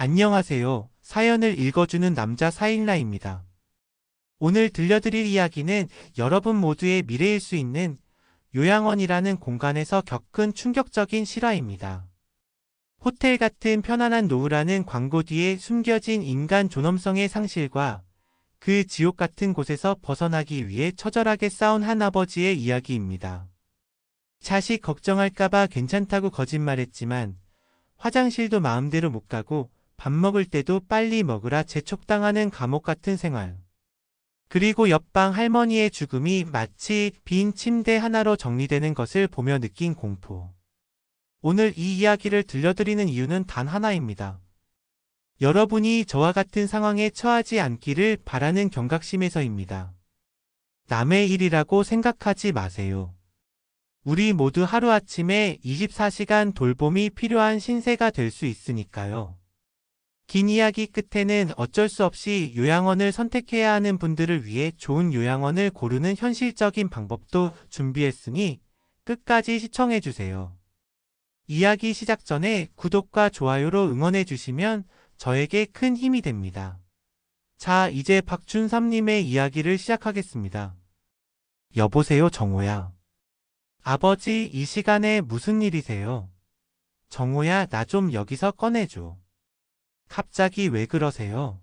안녕하세요. 사연을 읽어주는 남자 사일라입니다. 오늘 들려드릴 이야기는 여러분 모두의 미래일 수 있는 요양원이라는 공간에서 겪은 충격적인 실화입니다. 호텔 같은 편안한 노후라는 광고 뒤에 숨겨진 인간 존엄성의 상실과 그 지옥 같은 곳에서 벗어나기 위해 처절하게 싸운 한 아버지의 이야기입니다. 자식 걱정할까봐 괜찮다고 거짓말했지만 화장실도 마음대로 못 가고 밥 먹을 때도 빨리 먹으라 재촉당하는 감옥 같은 생활. 그리고 옆방 할머니의 죽음이 마치 빈 침대 하나로 정리되는 것을 보며 느낀 공포. 오늘 이 이야기를 들려드리는 이유는 단 하나입니다. 여러분이 저와 같은 상황에 처하지 않기를 바라는 경각심에서입니다. 남의 일이라고 생각하지 마세요. 우리 모두 하루아침에 24시간 돌봄이 필요한 신세가 될 수 있으니까요. 긴 이야기 끝에는 어쩔 수 없이 요양원을 선택해야 하는 분들을 위해 좋은 요양원을 고르는 현실적인 방법도 준비했으니 끝까지 시청해주세요. 이야기 시작 전에 구독과 좋아요로 응원해주시면 저에게 큰 힘이 됩니다. 자, 이제 박준삼님의 이야기를 시작하겠습니다. 여보세요, 정호야. 아버지, 이 시간에 무슨 일이세요? 정호야, 나 좀 여기서 꺼내줘. 갑자기 왜 그러세요?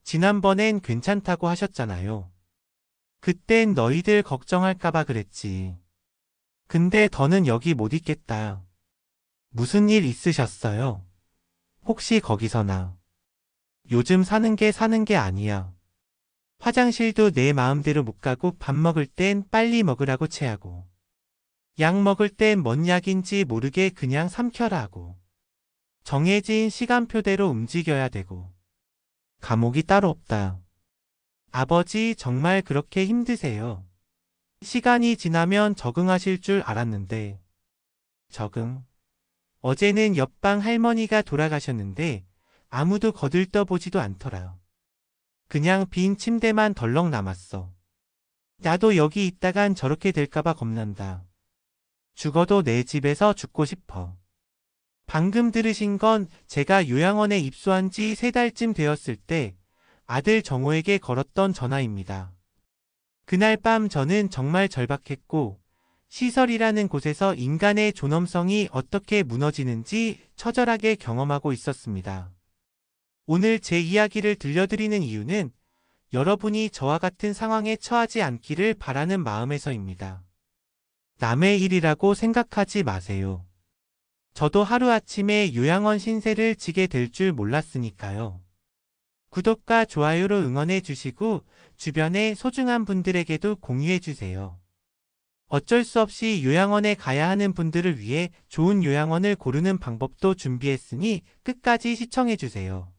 지난번엔 괜찮다고 하셨잖아요. 그땐 너희들 걱정할까봐 그랬지. 근데 더는 여기 못 있겠다. 무슨 일 있으셨어요? 혹시 거기서나. 요즘 사는 게 아니야. 화장실도 내 마음대로 못 가고 밥 먹을 땐 빨리 먹으라고 체하고. 약 먹을 땐 뭔 약인지 모르게 그냥 삼켜라 하고. 정해진 시간표대로 움직여야 되고. 감옥이 따로 없다. 아버지, 정말 그렇게 힘드세요? 시간이 지나면 적응하실 줄 알았는데. 적응? 어제는 옆방 할머니가 돌아가셨는데 아무도 거들떠보지도 않더라. 그냥 빈 침대만 덜렁 남았어. 나도 여기 있다간 저렇게 될까봐 겁난다. 죽어도 내 집에서 죽고 싶어. 방금 들으신 건 제가 요양원에 입소한 지 3달쯤 되었을 때 아들 정호에게 걸었던 전화입니다. 그날 밤 저는 정말 절박했고 시설이라는 곳에서 인간의 존엄성이 어떻게 무너지는지 처절하게 경험하고 있었습니다. 오늘 제 이야기를 들려드리는 이유는 여러분이 저와 같은 상황에 처하지 않기를 바라는 마음에서입니다. 남의 일이라고 생각하지 마세요. 저도 하루아침에 요양원 신세를 지게 될 줄 몰랐으니까요. 구독과 좋아요로 응원해 주시고 주변의 소중한 분들에게도 공유해 주세요. 어쩔 수 없이 요양원에 가야 하는 분들을 위해 좋은 요양원을 고르는 방법도 준비했으니 끝까지 시청해 주세요.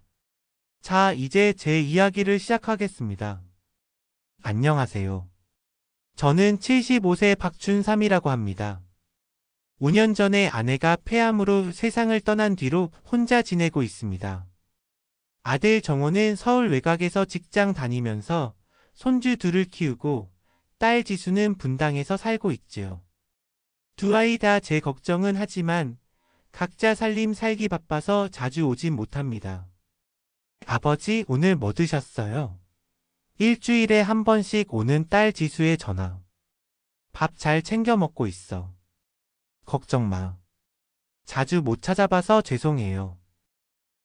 자, 이제 제 이야기를 시작하겠습니다. 안녕하세요. 저는 75세 박준삼이라고 합니다. 5년 전에 아내가 폐암으로 세상을 떠난 뒤로 혼자 지내고 있습니다. 아들 정호는 서울 외곽에서 직장 다니면서 손주 둘을 키우고 딸 지수는 분당에서 살고 있지요. 두 아이 다 제 걱정은 하지만 각자 살림 살기 바빠서 자주 오진 못합니다. 아버지, 오늘 뭐 드셨어요? 일주일에 한 번씩 오는 딸 지수의 전화. 밥 잘 챙겨 먹고 있어. 걱정 마. 자주 못 찾아봐서 죄송해요.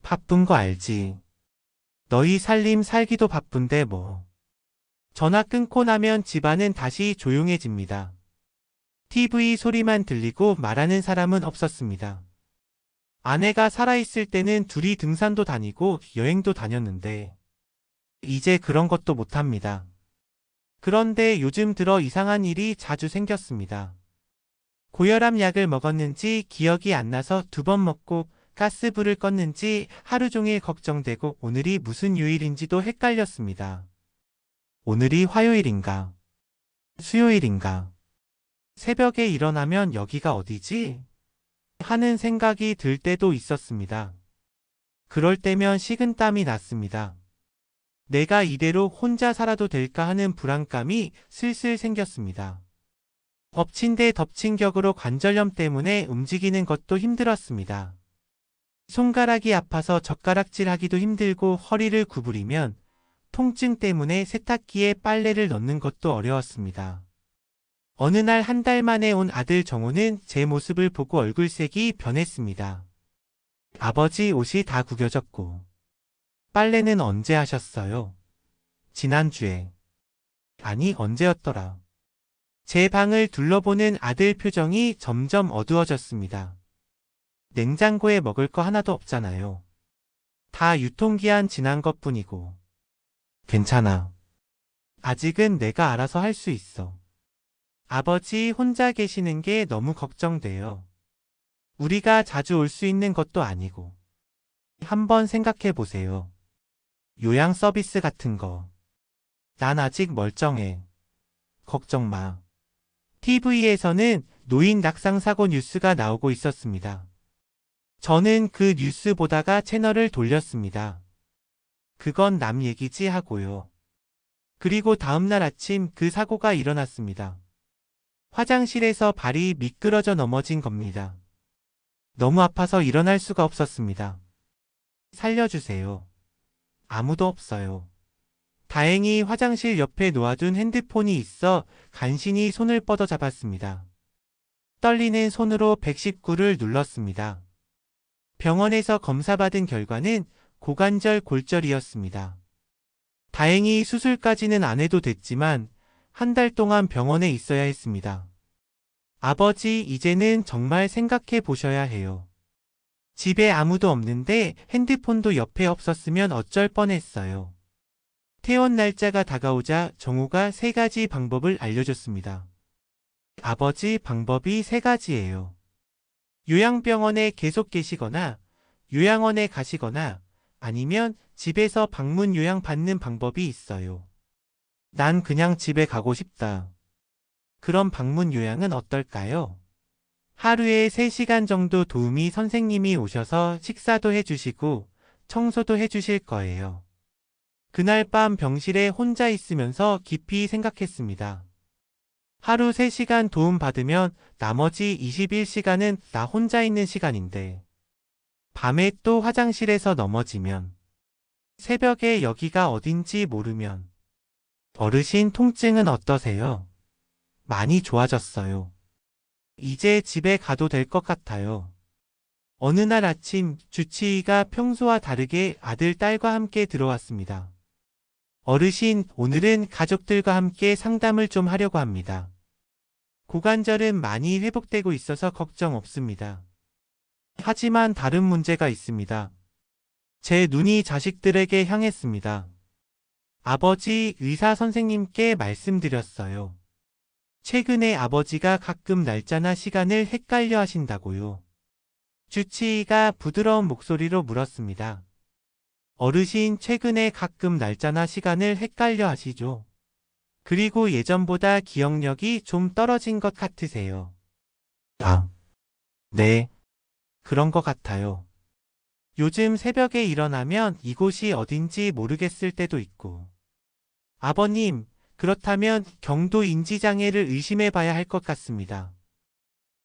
바쁜 거 알지. 너희 살림 살기도 바쁜데 뭐. 전화 끊고 나면 집안은 다시 조용해집니다. TV 소리만 들리고 말하는 사람은 없었습니다. 아내가 살아있을 때는 둘이 등산도 다니고 여행도 다녔는데 이제 그런 것도 못합니다. 그런데 요즘 들어 이상한 일이 자주 생겼습니다. 고혈압 약을 먹었는지 기억이 안 나서 2번 먹고 가스불을 껐는지 하루 종일 걱정되고 오늘이 무슨 요일인지도 헷갈렸습니다. 오늘이 화요일인가? 수요일인가? 새벽에 일어나면 여기가 어디지? 하는 생각이 들 때도 있었습니다. 그럴 때면 식은땀이 났습니다. 내가 이대로 혼자 살아도 될까 하는 불안감이 슬슬 생겼습니다. 엎친 데 덮친 격으로 관절염 때문에 움직이는 것도 힘들었습니다. 손가락이 아파서 젓가락질하기도 힘들고 허리를 구부리면 통증 때문에 세탁기에 빨래를 넣는 것도 어려웠습니다. 어느 날 한 달 만에 온 아들 정호는 제 모습을 보고 얼굴색이 변했습니다. 아버지 옷이 다 구겨졌고. 빨래는 언제 하셨어요? 지난주에. 아니, 언제였더라. 제 방을 둘러보는 아들 표정이 점점 어두워졌습니다. 냉장고에 먹을 거 하나도 없잖아요. 다 유통기한 지난 것뿐이고. 괜찮아. 아직은 내가 알아서 할 수 있어. 아버지 혼자 계시는 게 너무 걱정돼요. 우리가 자주 올 수 있는 것도 아니고. 한번 생각해 보세요. 요양 서비스 같은 거. 난 아직 멀쩡해. 걱정 마. TV에서는 노인 낙상 사고 뉴스가 나오고 있었습니다. 저는 그 뉴스 보다가 채널을 돌렸습니다. 그건 남 얘기지 하고요. 그리고 다음날 아침 그 사고가 일어났습니다. 화장실에서 발이 미끄러져 넘어진 겁니다. 너무 아파서 일어날 수가 없었습니다. 살려주세요. 아무도 없어요. 다행히 화장실 옆에 놓아둔 핸드폰이 있어 간신히 손을 뻗어 잡았습니다. 떨리는 손으로 119를 눌렀습니다. 병원에서 검사받은 결과는 고관절 골절이었습니다. 다행히 수술까지는 안 해도 됐지만 한 달 동안 병원에 있어야 했습니다. 아버지, 이제는 정말 생각해 보셔야 해요. 집에 아무도 없는데 핸드폰도 옆에 없었으면 어쩔 뻔했어요. 퇴원 날짜가 다가오자 정호가 3가지 방법을 알려줬습니다. 아버지, 방법이 3가지예요. 요양병원에 계속 계시거나 요양원에 가시거나 아니면 집에서 방문 요양 받는 방법이 있어요. 난 그냥 집에 가고 싶다. 그럼 방문 요양은 어떨까요? 하루에 3시간 정도 도우미 선생님이 오셔서 식사도 해주시고 청소도 해주실 거예요. 그날 밤 병실에 혼자 있으면서 깊이 생각했습니다. 하루 3시간 도움 받으면 나머지 21시간은 나 혼자 있는 시간인데 밤에 또 화장실에서 넘어지면 새벽에 여기가 어딘지 모르면 어르신 통증은 어떠세요? 많이 좋아졌어요. 이제 집에 가도 될 것 같아요. 어느 날 아침 주치의가 평소와 다르게 아들, 딸과 함께 들어왔습니다. 어르신, 오늘은 가족들과 함께 상담을 좀 하려고 합니다. 고관절은 많이 회복되고 있어서 걱정 없습니다. 하지만 다른 문제가 있습니다. 제 눈이 자식들에게 향했습니다. 아버지, 의사 선생님께 말씀드렸어요. 최근에 아버지가 가끔 날짜나 시간을 헷갈려 하신다고요. 주치의가 부드러운 목소리로 물었습니다. 어르신, 최근에 가끔 날짜나 시간을 헷갈려 하시죠? 그리고 예전보다 기억력이 좀 떨어진 것 같으세요. 아, 네. 그런 것 같아요. 요즘 새벽에 일어나면 이곳이 어딘지 모르겠을 때도 있고. 아버님, 그렇다면 경도 인지장애를 의심해 봐야 할 것 같습니다.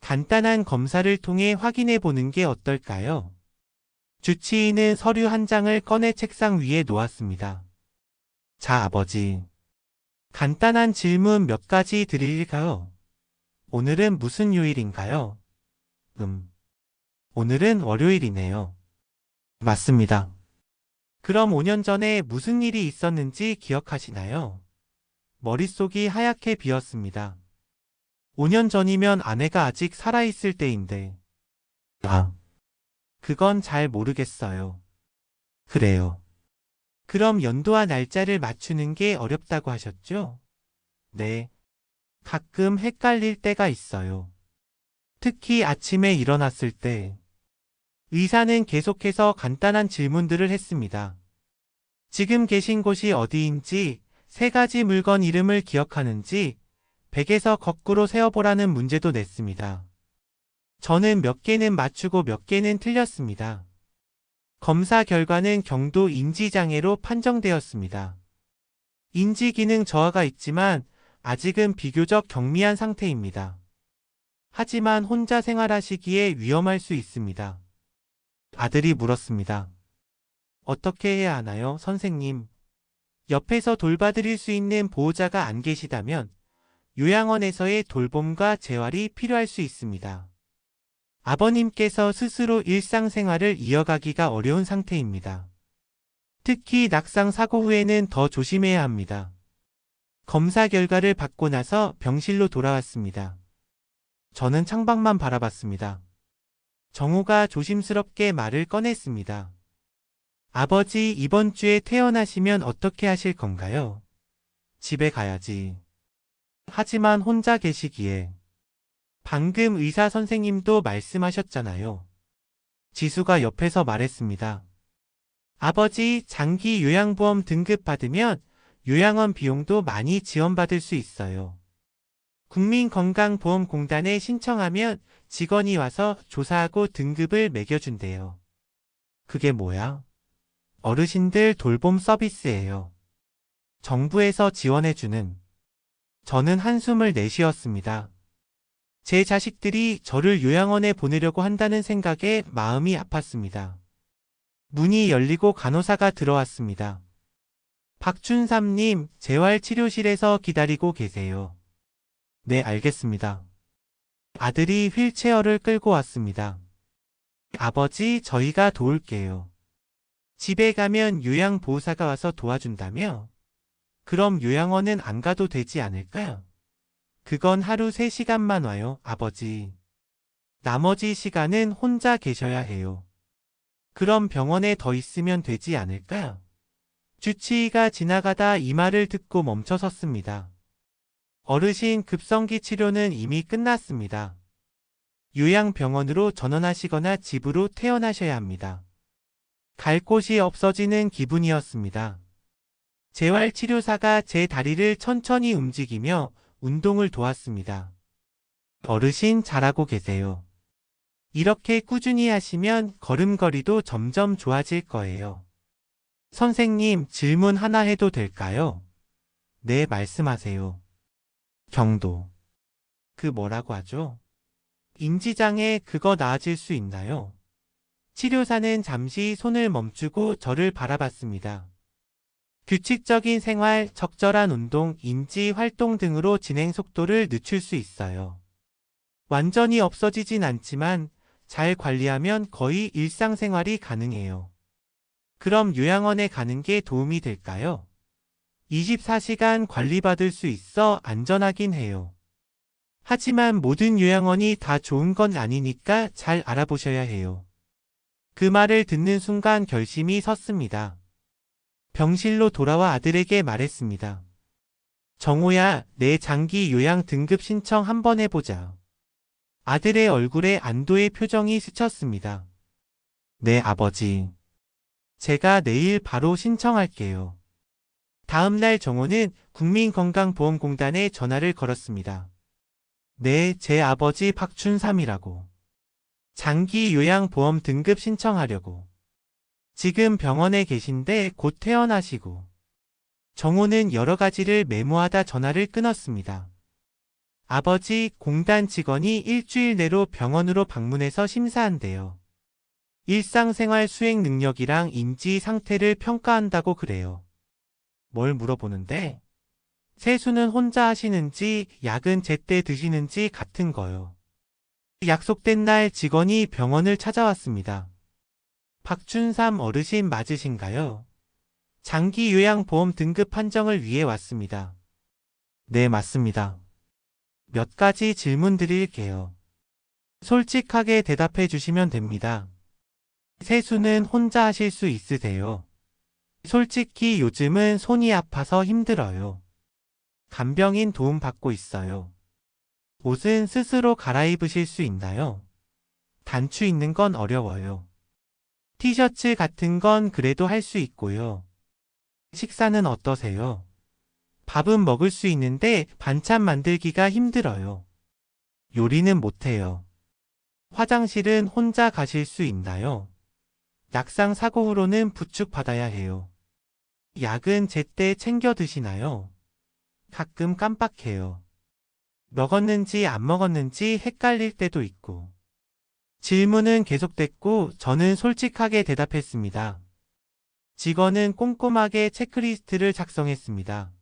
간단한 검사를 통해 확인해 보는 게 어떨까요? 주치의는 서류 한 장을 꺼내 책상 위에 놓았습니다. 자, 아버지. 간단한 질문 몇 가지 드릴까요? 오늘은 무슨 요일인가요? 오늘은 월요일이네요. 맞습니다. 그럼 5년 전에 무슨 일이 있었는지 기억하시나요? 머릿속이 하얗게 비었습니다. 5년 전이면 아내가 아직 살아있을 때인데. 아, 그건 잘 모르겠어요. 그래요. 그럼 연도와 날짜를 맞추는 게 어렵다고 하셨죠? 네. 가끔 헷갈릴 때가 있어요. 특히 아침에 일어났을 때. 의사는 계속해서 간단한 질문들을 했습니다. 지금 계신 곳이 어디인지, 3가지 물건 이름을 기억하는지, 벡에서 거꾸로 세어보라는 문제도 냈습니다. 저는 몇 개는 맞추고 몇 개는 틀렸습니다. 검사 결과는 경도 인지장애로 판정되었습니다. 인지기능 저하가 있지만 아직은 비교적 경미한 상태입니다. 하지만 혼자 생활하시기에 위험할 수 있습니다. 아들이 물었습니다. 어떻게 해야 하나요, 선생님? 옆에서 돌봐드릴 수 있는 보호자가 안 계시다면 요양원에서의 돌봄과 재활이 필요할 수 있습니다. 아버님께서 스스로 일상생활을 이어가기가 어려운 상태입니다. 특히 낙상 사고 후에는 더 조심해야 합니다. 검사 결과를 받고 나서 병실로 돌아왔습니다. 저는 창밖만 바라봤습니다. 정호가 조심스럽게 말을 꺼냈습니다. 아버지, 이번 주에 퇴원하시면 어떻게 하실 건가요? 집에 가야지. 하지만 혼자 계시기에. 방금 의사 선생님도 말씀하셨잖아요. 지수가 옆에서 말했습니다. 아버지, 장기 요양보험 등급 받으면 요양원 비용도 많이 지원받을 수 있어요. 국민건강보험공단에 신청하면 직원이 와서 조사하고 등급을 매겨준대요. 그게 뭐야? 어르신들 돌봄 서비스예요. 정부에서 지원해주는. 저는 한숨을 내쉬었습니다. 제 자식들이 저를 요양원에 보내려고 한다는 생각에 마음이 아팠습니다. 문이 열리고 간호사가 들어왔습니다. 박춘삼님, 재활치료실에서 기다리고 계세요. 네, 알겠습니다. 아들이 휠체어를 끌고 왔습니다. 아버지, 저희가 도울게요. 집에 가면 요양보호사가 와서 도와준다며? 그럼 요양원은 안 가도 되지 않을까요? 그건 하루 3시간만 와요, 아버지. 나머지 시간은 혼자 계셔야 해요. 그럼 병원에 더 있으면 되지 않을까요? 주치의가 지나가다 이 말을 듣고 멈춰 섰습니다. 어르신 급성기 치료는 이미 끝났습니다. 요양병원으로 전원하시거나 집으로 퇴원하셔야 합니다. 갈 곳이 없어지는 기분이었습니다. 재활치료사가 제 다리를 천천히 움직이며 운동을 도왔습니다. 어르신 잘하고 계세요. 이렇게 꾸준히 하시면 걸음걸이도 점점 좋아질 거예요. 선생님, 질문 하나 해도 될까요? 네, 말씀하세요. 경도. 그 뭐라고 하죠? 인지장애 그거 나아질 수 있나요? 치료사는 잠시 손을 멈추고 저를 바라봤습니다. 규칙적인 생활, 적절한 운동, 인지 활동 등으로 진행 속도를 늦출 수 있어요. 완전히 없어지진 않지만 잘 관리하면 거의 일상생활이 가능해요. 그럼 요양원에 가는 게 도움이 될까요? 24시간 관리받을 수 있어 안전하긴 해요. 하지만 모든 요양원이 다 좋은 건 아니니까 잘 알아보셔야 해요. 그 말을 듣는 순간 결심이 섰습니다. 병실로 돌아와 아들에게 말했습니다. 정호야, 내 장기 요양 등급 신청 한번 해보자. 아들의 얼굴에 안도의 표정이 스쳤습니다. 네, 아버지. 제가 내일 바로 신청할게요. 다음 날 정호는 국민건강보험공단에 전화를 걸었습니다. 네, 제 아버지 박춘삼이라고. 장기 요양보험 등급 신청하려고. 지금 병원에 계신데 곧 퇴원하시고. 정호는 여러 가지를 메모하다 전화를 끊었습니다. 아버지, 공단 직원이 일주일 내로 병원으로 방문해서 심사한대요. 일상생활 수행 능력이랑 인지 상태를 평가한다고 그래요. 뭘 물어보는데? 세수는 혼자 하시는지, 약은 제때 드시는지 같은 거요. 약속된 날 직원이 병원을 찾아왔습니다. 박춘삼 어르신 맞으신가요? 장기 요양보험 등급 판정을 위해 왔습니다. 네, 맞습니다. 몇 가지 질문 드릴게요. 솔직하게 대답해 주시면 됩니다. 세수는 혼자 하실 수 있으세요? 솔직히 요즘은 손이 아파서 힘들어요. 간병인 도움 받고 있어요. 옷은 스스로 갈아입으실 수 있나요? 단추 있는 건 어려워요. 티셔츠 같은 건 그래도 할 수 있고요. 식사는 어떠세요? 밥은 먹을 수 있는데 반찬 만들기가 힘들어요. 요리는 못해요. 화장실은 혼자 가실 수 있나요? 낙상 사고 후로는 부축받아야 해요. 약은 제때 챙겨 드시나요? 가끔 깜빡해요. 먹었는지 안 먹었는지 헷갈릴 때도 있고. 질문은 계속됐고 저는 솔직하게 대답했습니다. 직원은 꼼꼼하게 체크리스트를 작성했습니다.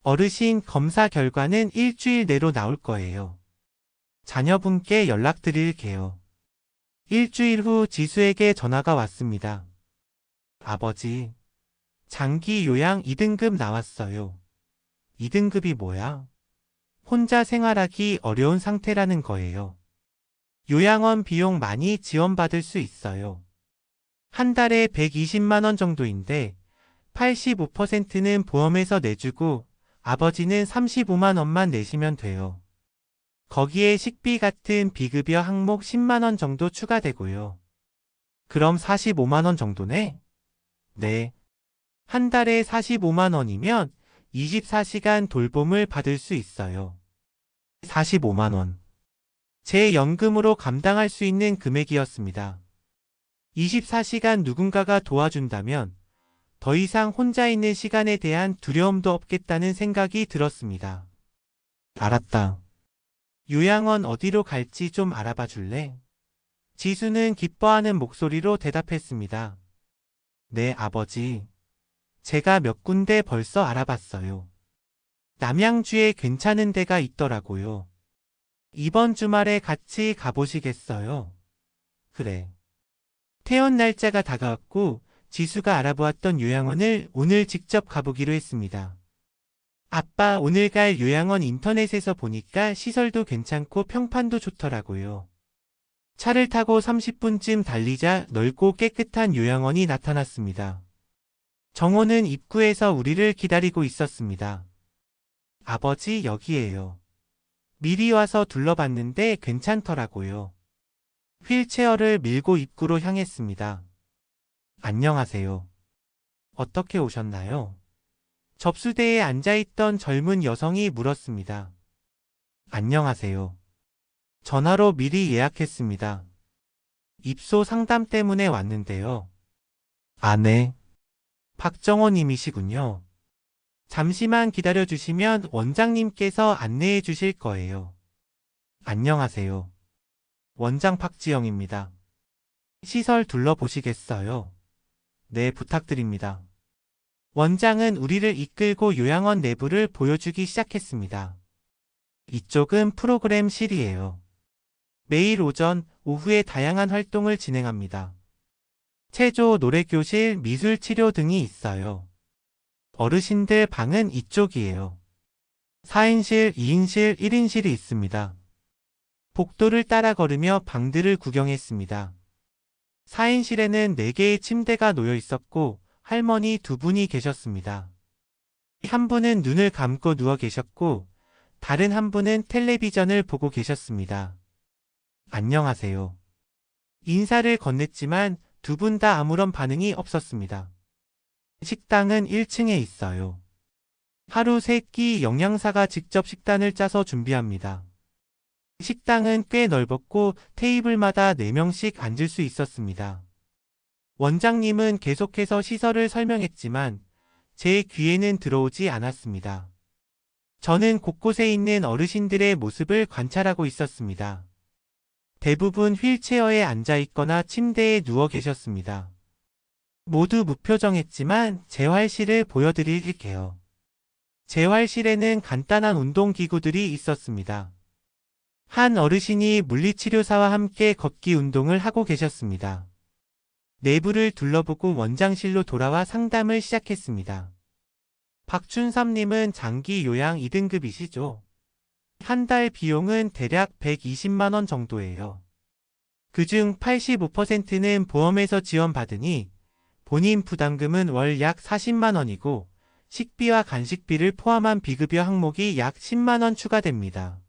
어르신 검사 결과는 일주일 내로 나올 거예요. 자녀분께 연락드릴게요. 일주일 후 지수에게 전화가 왔습니다. 아버지, 장기 요양 2등급 나왔어요. 2등급이 뭐야? 혼자 생활하기 어려운 상태라는 거예요. 요양원 비용 많이 지원받을 수 있어요. 한 달에 120만 원 정도인데 85%는 보험에서 내주고 아버지는 35만 원만 내시면 돼요. 거기에 식비 같은 비급여 항목 10만 원 정도 추가되고요. 그럼 45만 원 정도네? 네. 한 달에 45만 원이면 24시간 돌봄을 받을 수 있어요. 45만 원. 제 연금으로 감당할 수 있는 금액이었습니다. 24시간 누군가가 도와준다면 더 이상 혼자 있는 시간에 대한 두려움도 없겠다는 생각이 들었습니다. 알았다. 요양원 어디로 갈지 좀 알아봐 줄래? 지수는 기뻐하는 목소리로 대답했습니다. 네, 아버지. 제가 몇 군데 벌써 알아봤어요. 남양주에 괜찮은 데가 있더라고요. 이번 주말에 같이 가보시겠어요? 그래. 퇴원 날짜가 다가왔고 지수가 알아보았던 요양원을 오늘 직접 가보기로 했습니다. 아빠, 오늘 갈 요양원 인터넷에서 보니까 시설도 괜찮고 평판도 좋더라고요. 차를 타고 30분쯤 달리자 넓고 깨끗한 요양원이 나타났습니다. 정호는 입구에서 우리를 기다리고 있었습니다. 아버지, 여기에요. 미리 와서 둘러봤는데 괜찮더라고요. 휠체어를 밀고 입구로 향했습니다. 안녕하세요. 어떻게 오셨나요? 접수대에 앉아있던 젊은 여성이 물었습니다. 안녕하세요. 전화로 미리 예약했습니다. 입소 상담 때문에 왔는데요. 아, 네. 박정호 님이시군요. 잠시만 기다려주시면 원장님께서 안내해 주실 거예요. 안녕하세요. 원장 박지영입니다. 시설 둘러보시겠어요? 네, 부탁드립니다. 원장은 우리를 이끌고 요양원 내부를 보여주기 시작했습니다. 이쪽은 프로그램실이에요. 매일 오전, 오후에 다양한 활동을 진행합니다. 체조, 노래교실, 미술치료 등이 있어요. 어르신들 방은 이쪽이에요. 4인실, 2인실, 1인실이 있습니다. 복도를 따라 걸으며 방들을 구경했습니다. 4인실에는 4개의 침대가 놓여 있었고 할머니 2분이 계셨습니다. 한 분은 눈을 감고 누워 계셨고 다른 한 분은 텔레비전을 보고 계셨습니다. 안녕하세요. 인사를 건넸지만 2분 다 아무런 반응이 없었습니다. 식당은 1층에 있어요. 하루 3끼 영양사가 직접 식단을 짜서 준비합니다. 식당은 꽤 넓었고 테이블마다 4명씩 앉을 수 있었습니다. 원장님은 계속해서 시설을 설명했지만 제 귀에는 들어오지 않았습니다. 저는 곳곳에 있는 어르신들의 모습을 관찰하고 있었습니다. 대부분 휠체어에 앉아 있거나 침대에 누워 계셨습니다. 모두 무표정했지만 재활실을 보여드릴게요. 재활실에는 간단한 운동기구들이 있었습니다. 한 어르신이 물리치료사와 함께 걷기 운동을 하고 계셨습니다. 내부를 둘러보고 원장실로 돌아와 상담을 시작했습니다. 박춘삼님은 장기 요양 2등급이시죠? 한 달 비용은 대략 120만 원 정도예요. 그중 85%는 보험에서 지원받으니 본인 부담금은 월 약 40만 원이고 식비와 간식비를 포함한 비급여 항목이 약 10만 원 추가됩니다.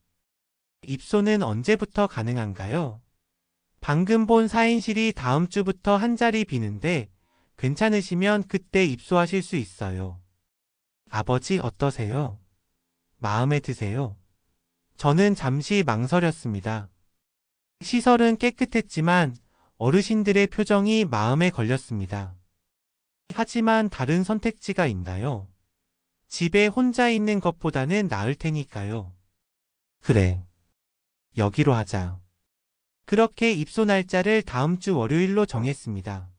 입소는 언제부터 가능한가요? 방금 본 4인실이 다음 주부터 한 자리 비는데 괜찮으시면 그때 입소하실 수 있어요. 아버지 어떠세요? 마음에 드세요? 저는 잠시 망설였습니다. 시설은 깨끗했지만 어르신들의 표정이 마음에 걸렸습니다. 하지만 다른 선택지가 있나요? 집에 혼자 있는 것보다는 나을 테니까요. 그래. 여기로 하자. 그렇게 입소 날짜를 다음 주 월요일로 정했습니다.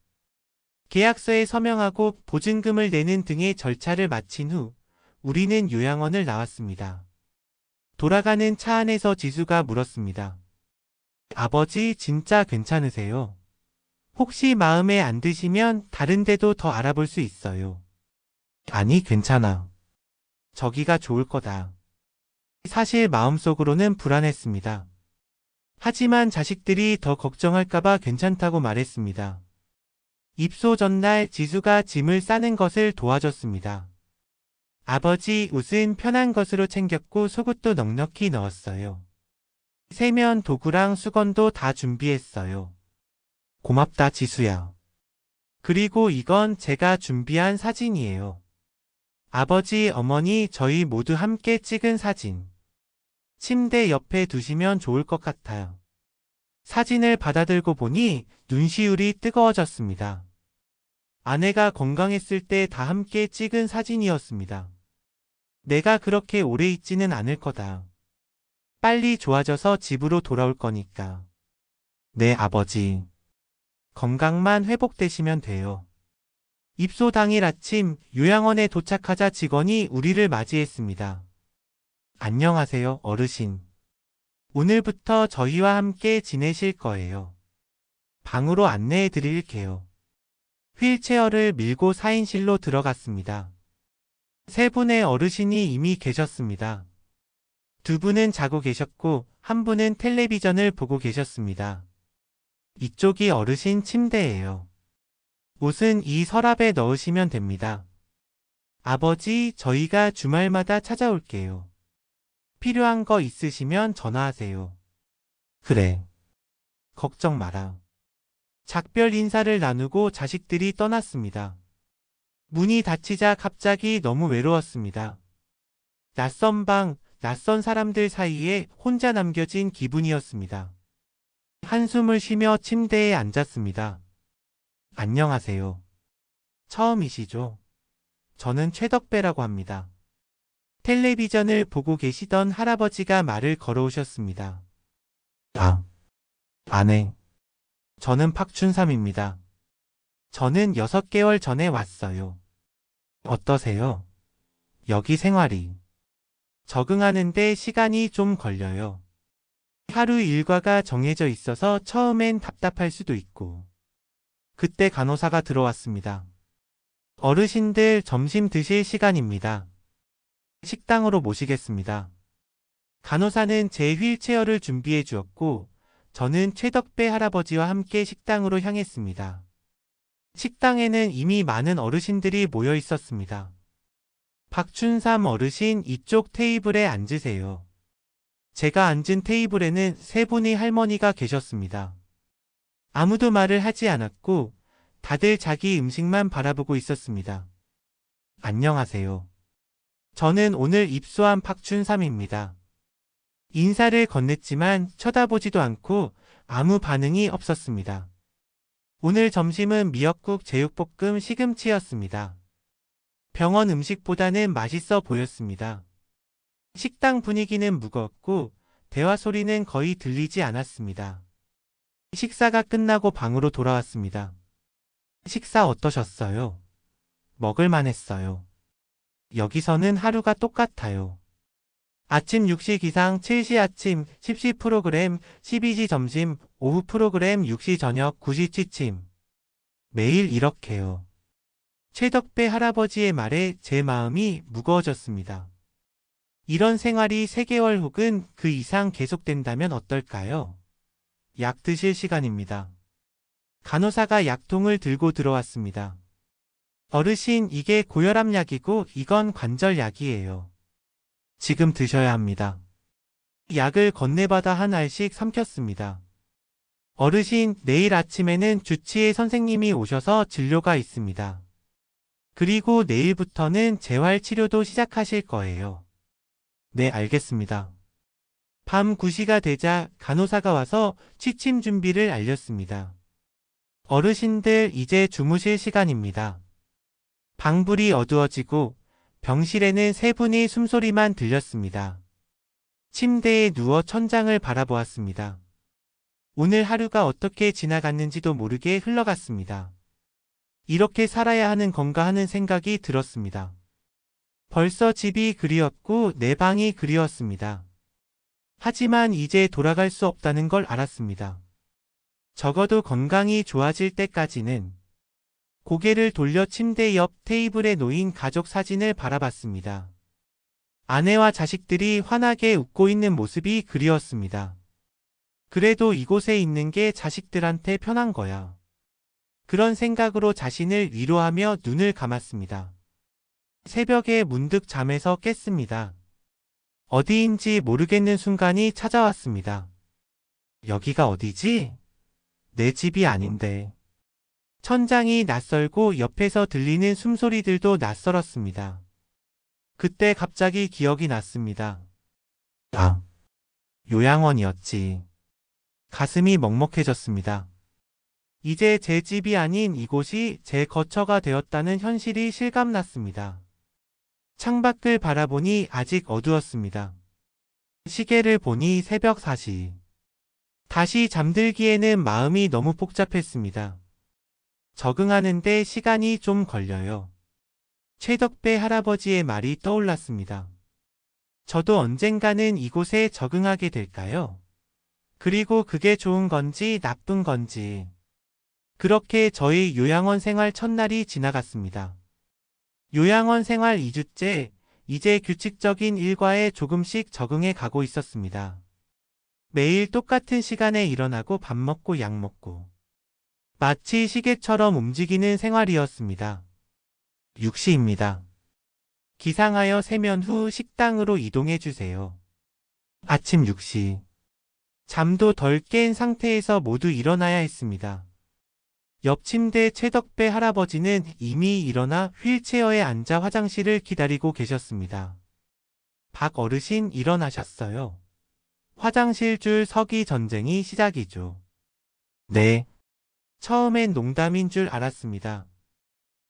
계약서에 서명하고 보증금을 내는 등의 절차를 마친 후 우리는 요양원을 나왔습니다. 돌아가는 차 안에서 지수가 물었습니다. 아버지 진짜 괜찮으세요? 혹시 마음에 안 드시면 다른 데도 더 알아볼 수 있어요. 아니 괜찮아. 저기가 좋을 거다. 사실 마음속으로는 불안했습니다. 하지만 자식들이 더 걱정할까봐 괜찮다고 말했습니다. 입소 전날 지수가 짐을 싸는 것을 도와줬습니다. 아버지 옷은 편한 것으로 챙겼고 속옷도 넉넉히 넣었어요. 세면 도구랑 수건도 다 준비했어요. 고맙다 지수야. 그리고 이건 제가 준비한 사진이에요. 아버지, 어머니 저희 모두 함께 찍은 사진. 침대 옆에 두시면 좋을 것 같아요. 사진을 받아들고 보니 눈시울이 뜨거워졌습니다. 아내가 건강했을 때 다 함께 찍은 사진이었습니다. 내가 그렇게 오래 있지는 않을 거다. 빨리 좋아져서 집으로 돌아올 거니까. 네, 아버지. 건강만 회복되시면 돼요. 입소 당일 아침 요양원에 도착하자 직원이 우리를 맞이했습니다. 안녕하세요, 어르신. 오늘부터 저희와 함께 지내실 거예요. 방으로 안내해 드릴게요. 휠체어를 밀고 4인실로 들어갔습니다. 세 분의 어르신이 이미 계셨습니다. 두 분은 자고 계셨고 한 분은 텔레비전을 보고 계셨습니다. 이쪽이 어르신 침대예요. 옷은 이 서랍에 넣으시면 됩니다. 아버지, 저희가 주말마다 찾아올게요. 필요한 거 있으시면 전화하세요. 그래. 걱정 마라. 작별 인사를 나누고 자식들이 떠났습니다. 문이 닫히자 갑자기 너무 외로웠습니다. 낯선 방, 낯선 사람들 사이에 혼자 남겨진 기분이었습니다. 한숨을 쉬며 침대에 앉았습니다. 안녕하세요. 처음이시죠? 저는 최덕배라고 합니다. 텔레비전을 보고 계시던 할아버지가 말을 걸어오셨습니다. 아, 아내. 저는 박춘삼입니다. 저는 6개월 전에 왔어요. 어떠세요? 여기 생활이. 적응하는데 시간이 좀 걸려요. 하루 일과가 정해져 있어서 처음엔 답답할 수도 있고. 그때 간호사가 들어왔습니다. 어르신들 점심 드실 시간입니다. 식당으로 모시겠습니다. 간호사는 제 휠체어를 준비해 주었고 저는 최덕배 할아버지와 함께 식당으로 향했습니다. 식당에는 이미 많은 어르신들이 모여 있었습니다. 박춘삼 어르신 이쪽 테이블에 앉으세요. 제가 앉은 테이블에는 세 분의 할머니가 계셨습니다. 아무도 말을 하지 않았고 다들 자기 음식만 바라보고 있었습니다. 안녕하세요. 저는 오늘 입소한 박춘삼입니다. 인사를 건넸지만 쳐다보지도 않고 아무 반응이 없었습니다. 오늘 점심은 미역국, 제육볶음, 시금치였습니다. 병원 음식보다는 맛있어 보였습니다. 식당 분위기는 무거웠고 대화 소리는 거의 들리지 않았습니다. 식사가 끝나고 방으로 돌아왔습니다. 식사 어떠셨어요? 먹을만 했어요. 여기서는 하루가 똑같아요. 아침 6시 기상 7시 아침, 10시 프로그램, 12시 점심, 오후 프로그램 6시 저녁, 9시 취침. 매일 이렇게요. 최덕배 할아버지의 말에 제 마음이 무거워졌습니다. 이런 생활이 3개월 혹은 그 이상 계속된다면 어떨까요? 약 드실 시간입니다. 간호사가 약통을 들고 들어왔습니다. 어르신, 이게 고혈압 약이고 이건 관절 약이에요. 지금 드셔야 합니다. 약을 건네받아 한 알씩 삼켰습니다. 어르신, 내일 아침에는 주치의 선생님이 오셔서 진료가 있습니다. 그리고 내일부터는 재활치료도 시작하실 거예요. 네, 알겠습니다. 밤 9시가 되자 간호사가 와서 취침 준비를 알렸습니다. 어르신들, 이제 주무실 시간입니다. 방불이 어두워지고 병실에는 세 분의 숨소리만 들렸습니다. 침대에 누워 천장을 바라보았습니다. 오늘 하루가 어떻게 지나갔는지도 모르게 흘러갔습니다. 이렇게 살아야 하는 건가 하는 생각이 들었습니다. 벌써 집이 그리웠고 내 방이 그리웠습니다. 하지만 이제 돌아갈 수 없다는 걸 알았습니다. 적어도 건강이 좋아질 때까지는. 고개를 돌려 침대 옆 테이블에 놓인 가족 사진을 바라봤습니다. 아내와 자식들이 환하게 웃고 있는 모습이 그리웠습니다. 그래도 이곳에 있는 게 자식들한테 편한 거야. 그런 생각으로 자신을 위로하며 눈을 감았습니다. 새벽에 문득 잠에서 깼습니다. 어디인지 모르겠는 순간이 찾아왔습니다. 여기가 어디지? 내 집이 아닌데. 천장이 낯설고 옆에서 들리는 숨소리들도 낯설었습니다. 그때 갑자기 기억이 났습니다. 아, 요양원이었지. 가슴이 먹먹해졌습니다. 이제 제 집이 아닌 이곳이 제 거처가 되었다는 현실이 실감났습니다. 창밖을 바라보니 아직 어두웠습니다. 시계를 보니 새벽 4시. 다시 잠들기에는 마음이 너무 복잡했습니다. 적응하는데 시간이 좀 걸려요. 최덕배 할아버지의 말이 떠올랐습니다. 저도 언젠가는 이곳에 적응하게 될까요? 그리고 그게 좋은 건지 나쁜 건지. 그렇게 저희 요양원 생활 첫날이 지나갔습니다. 요양원 생활 2주째, 이제 규칙적인 일과에 조금씩 적응해 가고 있었습니다. 매일 똑같은 시간에 일어나고 밥 먹고 약 먹고. 마치 시계처럼 움직이는 생활이었습니다. 6시입니다. 기상하여 세면 후 식당으로 이동해 주세요. 아침 6시. 잠도 덜 깬 상태에서 모두 일어나야 했습니다. 옆 침대 최덕배 할아버지는 이미 일어나 휠체어에 앉아 화장실을 기다리고 계셨습니다. 박 어르신 일어나셨어요. 화장실 줄 서기 전쟁이 시작이죠. 네. 처음엔 농담인 줄 알았습니다.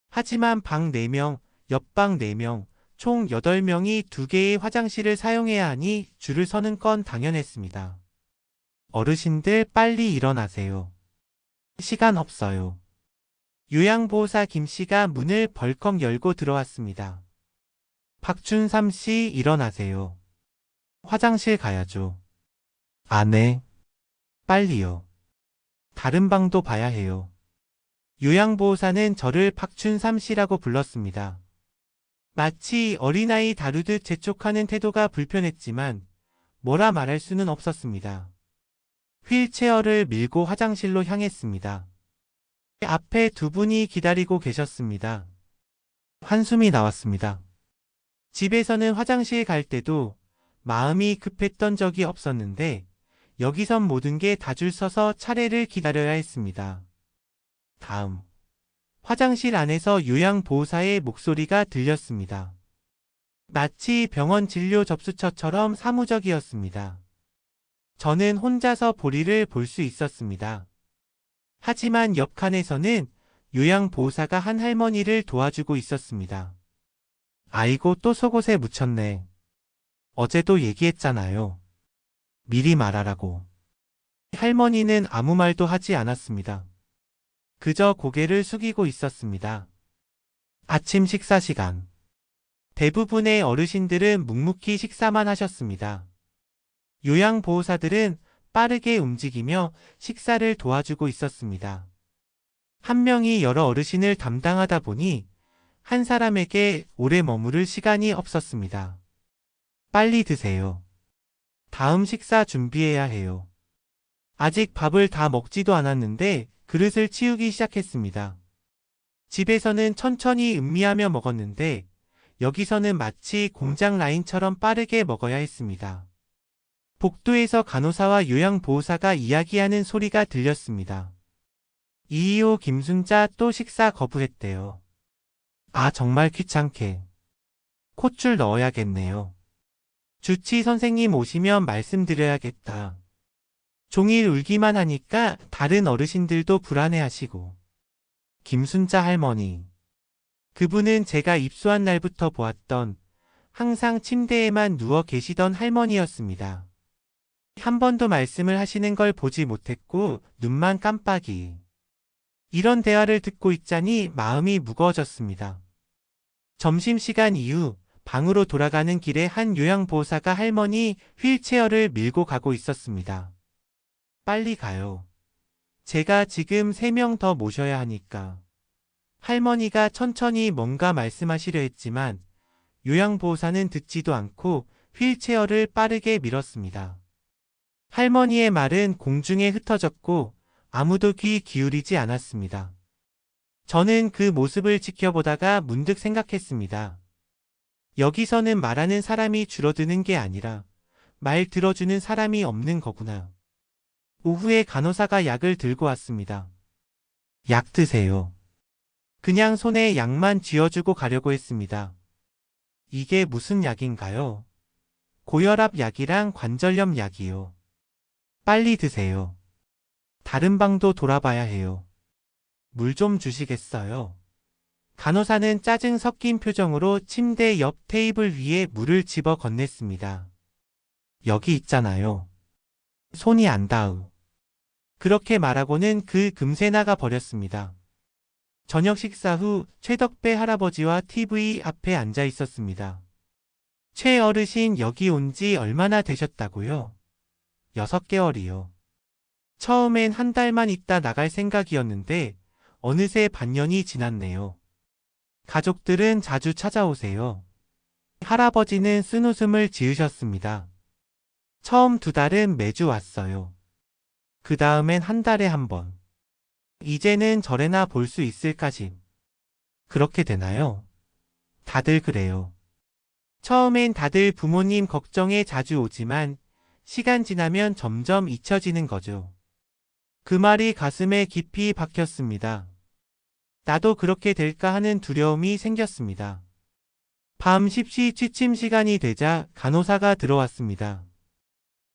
하지만 방 4명, 옆방 4명, 총 8명이 2개의 화장실을 사용해야 하니 줄을 서는 건 당연했습니다. 어르신들 빨리 일어나세요. 시간 없어요. 요양보호사 김씨가 문을 벌컥 열고 들어왔습니다. 박춘삼 씨 일어나세요. 화장실 가야죠. 아, 네. 빨리요. 다른 방도 봐야 해요. 요양보호사는 저를 박춘삼 씨라고 불렀습니다. 마치 어린아이 다루듯 재촉하는 태도가 불편했지만 뭐라 말할 수는 없었습니다. 휠체어를 밀고 화장실로 향했습니다. 앞에 2분이 기다리고 계셨습니다. 한숨이 나왔습니다. 집에서는 화장실 갈 때도 마음이 급했던 적이 없었는데 여기선 모든 게 다 줄 서서 차례를 기다려야 했습니다. 다음. 화장실 안에서 요양보호사의 목소리가 들렸습니다. 마치 병원 진료 접수처처럼 사무적이었습니다. 저는 혼자서 볼일을 볼 수 있었습니다. 하지만 옆 칸에서는 요양보호사가 한 할머니를 도와주고 있었습니다. 아이고 또 속옷에 묻혔네. 어제도 얘기했잖아요. 미리 말하라고. 할머니는 아무 말도 하지 않았습니다. 그저 고개를 숙이고 있었습니다. 아침 식사 시간. 대부분의 어르신들은 묵묵히 식사만 하셨습니다. 요양보호사들은 빠르게 움직이며 식사를 도와주고 있었습니다. 한 명이 여러 어르신을 담당하다 보니 한 사람에게 오래 머무를 시간이 없었습니다. 빨리 드세요. 다음 식사 준비해야 해요. 아직 밥을 다 먹지도 않았는데 그릇을 치우기 시작했습니다. 집에서는 천천히 음미하며 먹었는데 여기서는 마치 공장 라인처럼 빠르게 먹어야 했습니다. 복도에서 간호사와 요양보호사가 이야기하는 소리가 들렸습니다. 이이호 김순자 또 식사 거부했대요. 아 정말 귀찮게. 콧줄 넣어야겠네요. 주치 선생님 오시면 말씀드려야겠다. 종일 울기만 하니까 다른 어르신들도 불안해하시고. 김순자 할머니. 그분은 제가 입소한 날부터 보았던 항상 침대에만 누워 계시던 할머니였습니다. 한 번도 말씀을 하시는 걸 보지 못했고 눈만 깜빡이. 이런 대화를 듣고 있자니 마음이 무거워졌습니다. 점심시간 이후 방으로 돌아가는 길에 한 요양보호사가 할머니 휠체어를 밀고 가고 있었습니다. 빨리 가요. 제가 지금 3명 더 모셔야 하니까. 할머니가 천천히 뭔가 말씀하시려 했지만 요양보호사는 듣지도 않고 휠체어를 빠르게 밀었습니다. 할머니의 말은 공중에 흩어졌고 아무도 귀 기울이지 않았습니다. 저는 그 모습을 지켜보다가 문득 생각했습니다. 여기서는 말하는 사람이 줄어드는 게 아니라 말 들어주는 사람이 없는 거구나. 오후에 간호사가 약을 들고 왔습니다. 약 드세요. 그냥 손에 약만 쥐어주고 가려고 했습니다. 이게 무슨 약인가요? 고혈압 약이랑 관절염 약이요. 빨리 드세요. 다른 방도 돌아봐야 해요. 물 좀 주시겠어요? 간호사는 짜증 섞인 표정으로 침대 옆 테이블 위에 물을 집어 건넸습니다. 여기 있잖아요. 손이 안 닿으. 그렇게 말하고는 그 금세 나가 버렸습니다. 저녁 식사 후 최덕배 할아버지와 TV 앞에 앉아 있었습니다. 최 어르신 여기 온 지 얼마나 되셨다고요? 6개월이요. 처음엔 한 달만 있다 나갈 생각이었는데 어느새 반년이 지났네요. 가족들은 자주 찾아오세요. 할아버지는 쓴웃음을 지으셨습니다. 처음 2달은 매주 왔어요. 그 다음엔 한 달에 한 번. 이제는 절에나 볼 수 있을까 싶. 그렇게 되나요? 다들 그래요. 처음엔 다들 부모님 걱정에 자주 오지만 시간 지나면 점점 잊혀지는 거죠. 그 말이 가슴에 깊이 박혔습니다. 나도 그렇게 될까 하는 두려움이 생겼습니다. 밤 10시 취침 시간이 되자 간호사가 들어왔습니다.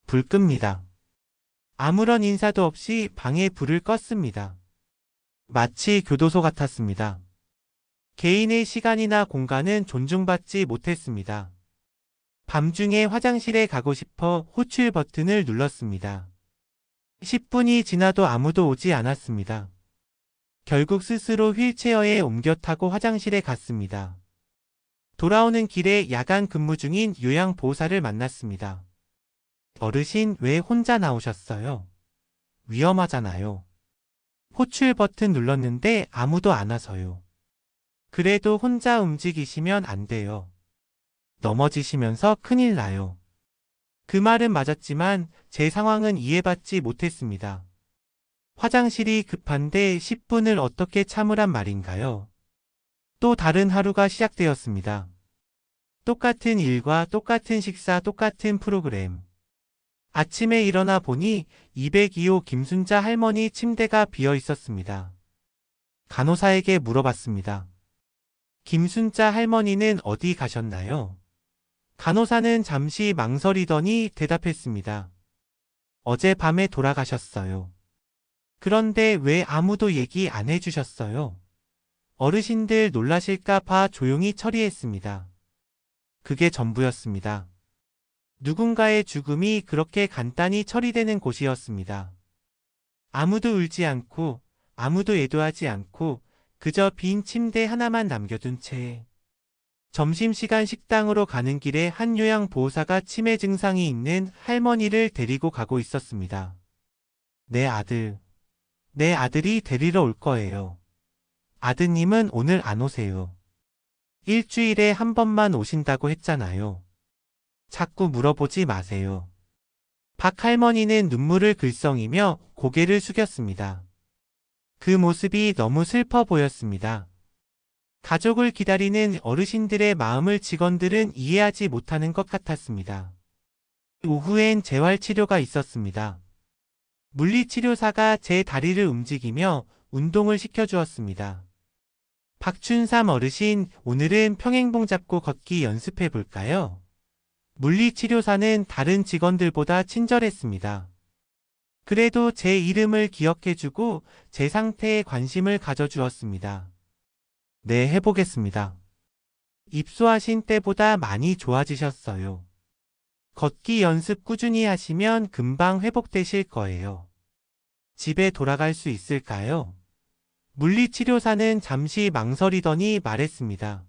불 끕니다. 아무런 인사도 없이 방에 불을 껐습니다. 마치 교도소 같았습니다. 개인의 시간이나 공간은 존중받지 못했습니다. 밤중에 화장실에 가고 싶어 호출 버튼을 눌렀습니다. 10분이 지나도 아무도 오지 않았습니다. 결국 스스로 휠체어에 옮겨 타고 화장실에 갔습니다. 돌아오는 길에 야간 근무 중인 요양보호사를 만났습니다. 어르신 왜 혼자 나오셨어요? 위험하잖아요. 호출 버튼 눌렀는데 아무도 안 와서요. 그래도 혼자 움직이시면 안 돼요. 넘어지시면서 큰일 나요. 그 말은 맞았지만 제 상황은 이해받지 못했습니다. 화장실이 급한데 10분을 어떻게 참으란 말인가요? 또 다른 하루가 시작되었습니다. 똑같은 일과 똑같은 식사, 똑같은 프로그램. 아침에 일어나 보니 202호 김순자 할머니 침대가 비어 있었습니다. 간호사에게 물어봤습니다. 김순자 할머니는 어디 가셨나요? 간호사는 잠시 망설이더니 대답했습니다. 어젯밤에 돌아가셨어요. 그런데 왜 아무도 얘기 안 해주셨어요? 어르신들 놀라실까 봐 조용히 처리했습니다. 그게 전부였습니다. 누군가의 죽음이 그렇게 간단히 처리되는 곳이었습니다. 아무도 울지 않고 아무도 애도하지 않고 그저 빈 침대 하나만 남겨둔 채 점심시간 식당으로 가는 길에 한 요양보호사가 치매 증상이 있는 할머니를 데리고 가고 있었습니다. 내 아들이 데리러 올 거예요. 아드님은 오늘 안 오세요. 일주일에 한 번만 오신다고 했잖아요. 자꾸 물어보지 마세요. 박 할머니는 눈물을 글썽이며 고개를 숙였습니다. 그 모습이 너무 슬퍼 보였습니다. 가족을 기다리는 어르신들의 마음을 직원들은 이해하지 못하는 것 같았습니다. 오후엔 재활치료가 있었습니다. 물리치료사가 제 다리를 움직이며 운동을 시켜주었습니다. 박춘삼 어르신, 오늘은 평행봉 잡고 걷기 연습해 볼까요? 물리치료사는 다른 직원들보다 친절했습니다. 그래도 제 이름을 기억해주고 제 상태에 관심을 가져주었습니다. 네, 해보겠습니다. 입소하신 때보다 많이 좋아지셨어요. 걷기 연습 꾸준히 하시면 금방 회복되실 거예요. 집에 돌아갈 수 있을까요? 물리치료사는 잠시 망설이더니 말했습니다.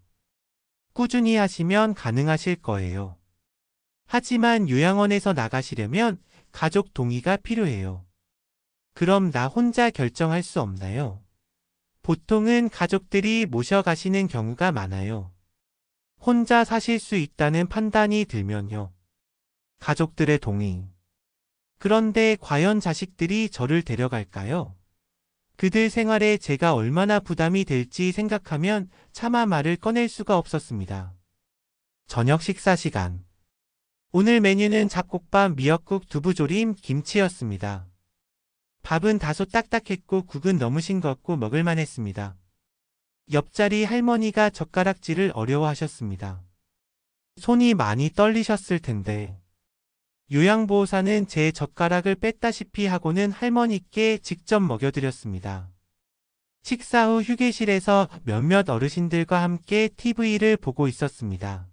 꾸준히 하시면 가능하실 거예요. 하지만 요양원에서 나가시려면 가족 동의가 필요해요. 그럼 나 혼자 결정할 수 없나요? 보통은 가족들이 모셔가시는 경우가 많아요. 혼자 사실 수 있다는 판단이 들면요. 가족들의 동의. 그런데 과연 자식들이 저를 데려갈까요? 그들 생활에 제가 얼마나 부담이 될지 생각하면 차마 말을 꺼낼 수가 없었습니다. 저녁 식사 시간. 오늘 메뉴는 잡곡밥, 미역국, 두부조림, 김치였습니다. 밥은 다소 딱딱했고 국은 너무 싱겁고 먹을만 했습니다. 옆자리 할머니가 젓가락질을 어려워하셨습니다. 손이 많이 떨리셨을 텐데. 요양보호사는 제 젓가락을 뺐다시피 하고는 할머니께 직접 먹여드렸습니다. 식사 후 휴게실에서 몇몇 어르신들과 함께 TV를 보고 있었습니다.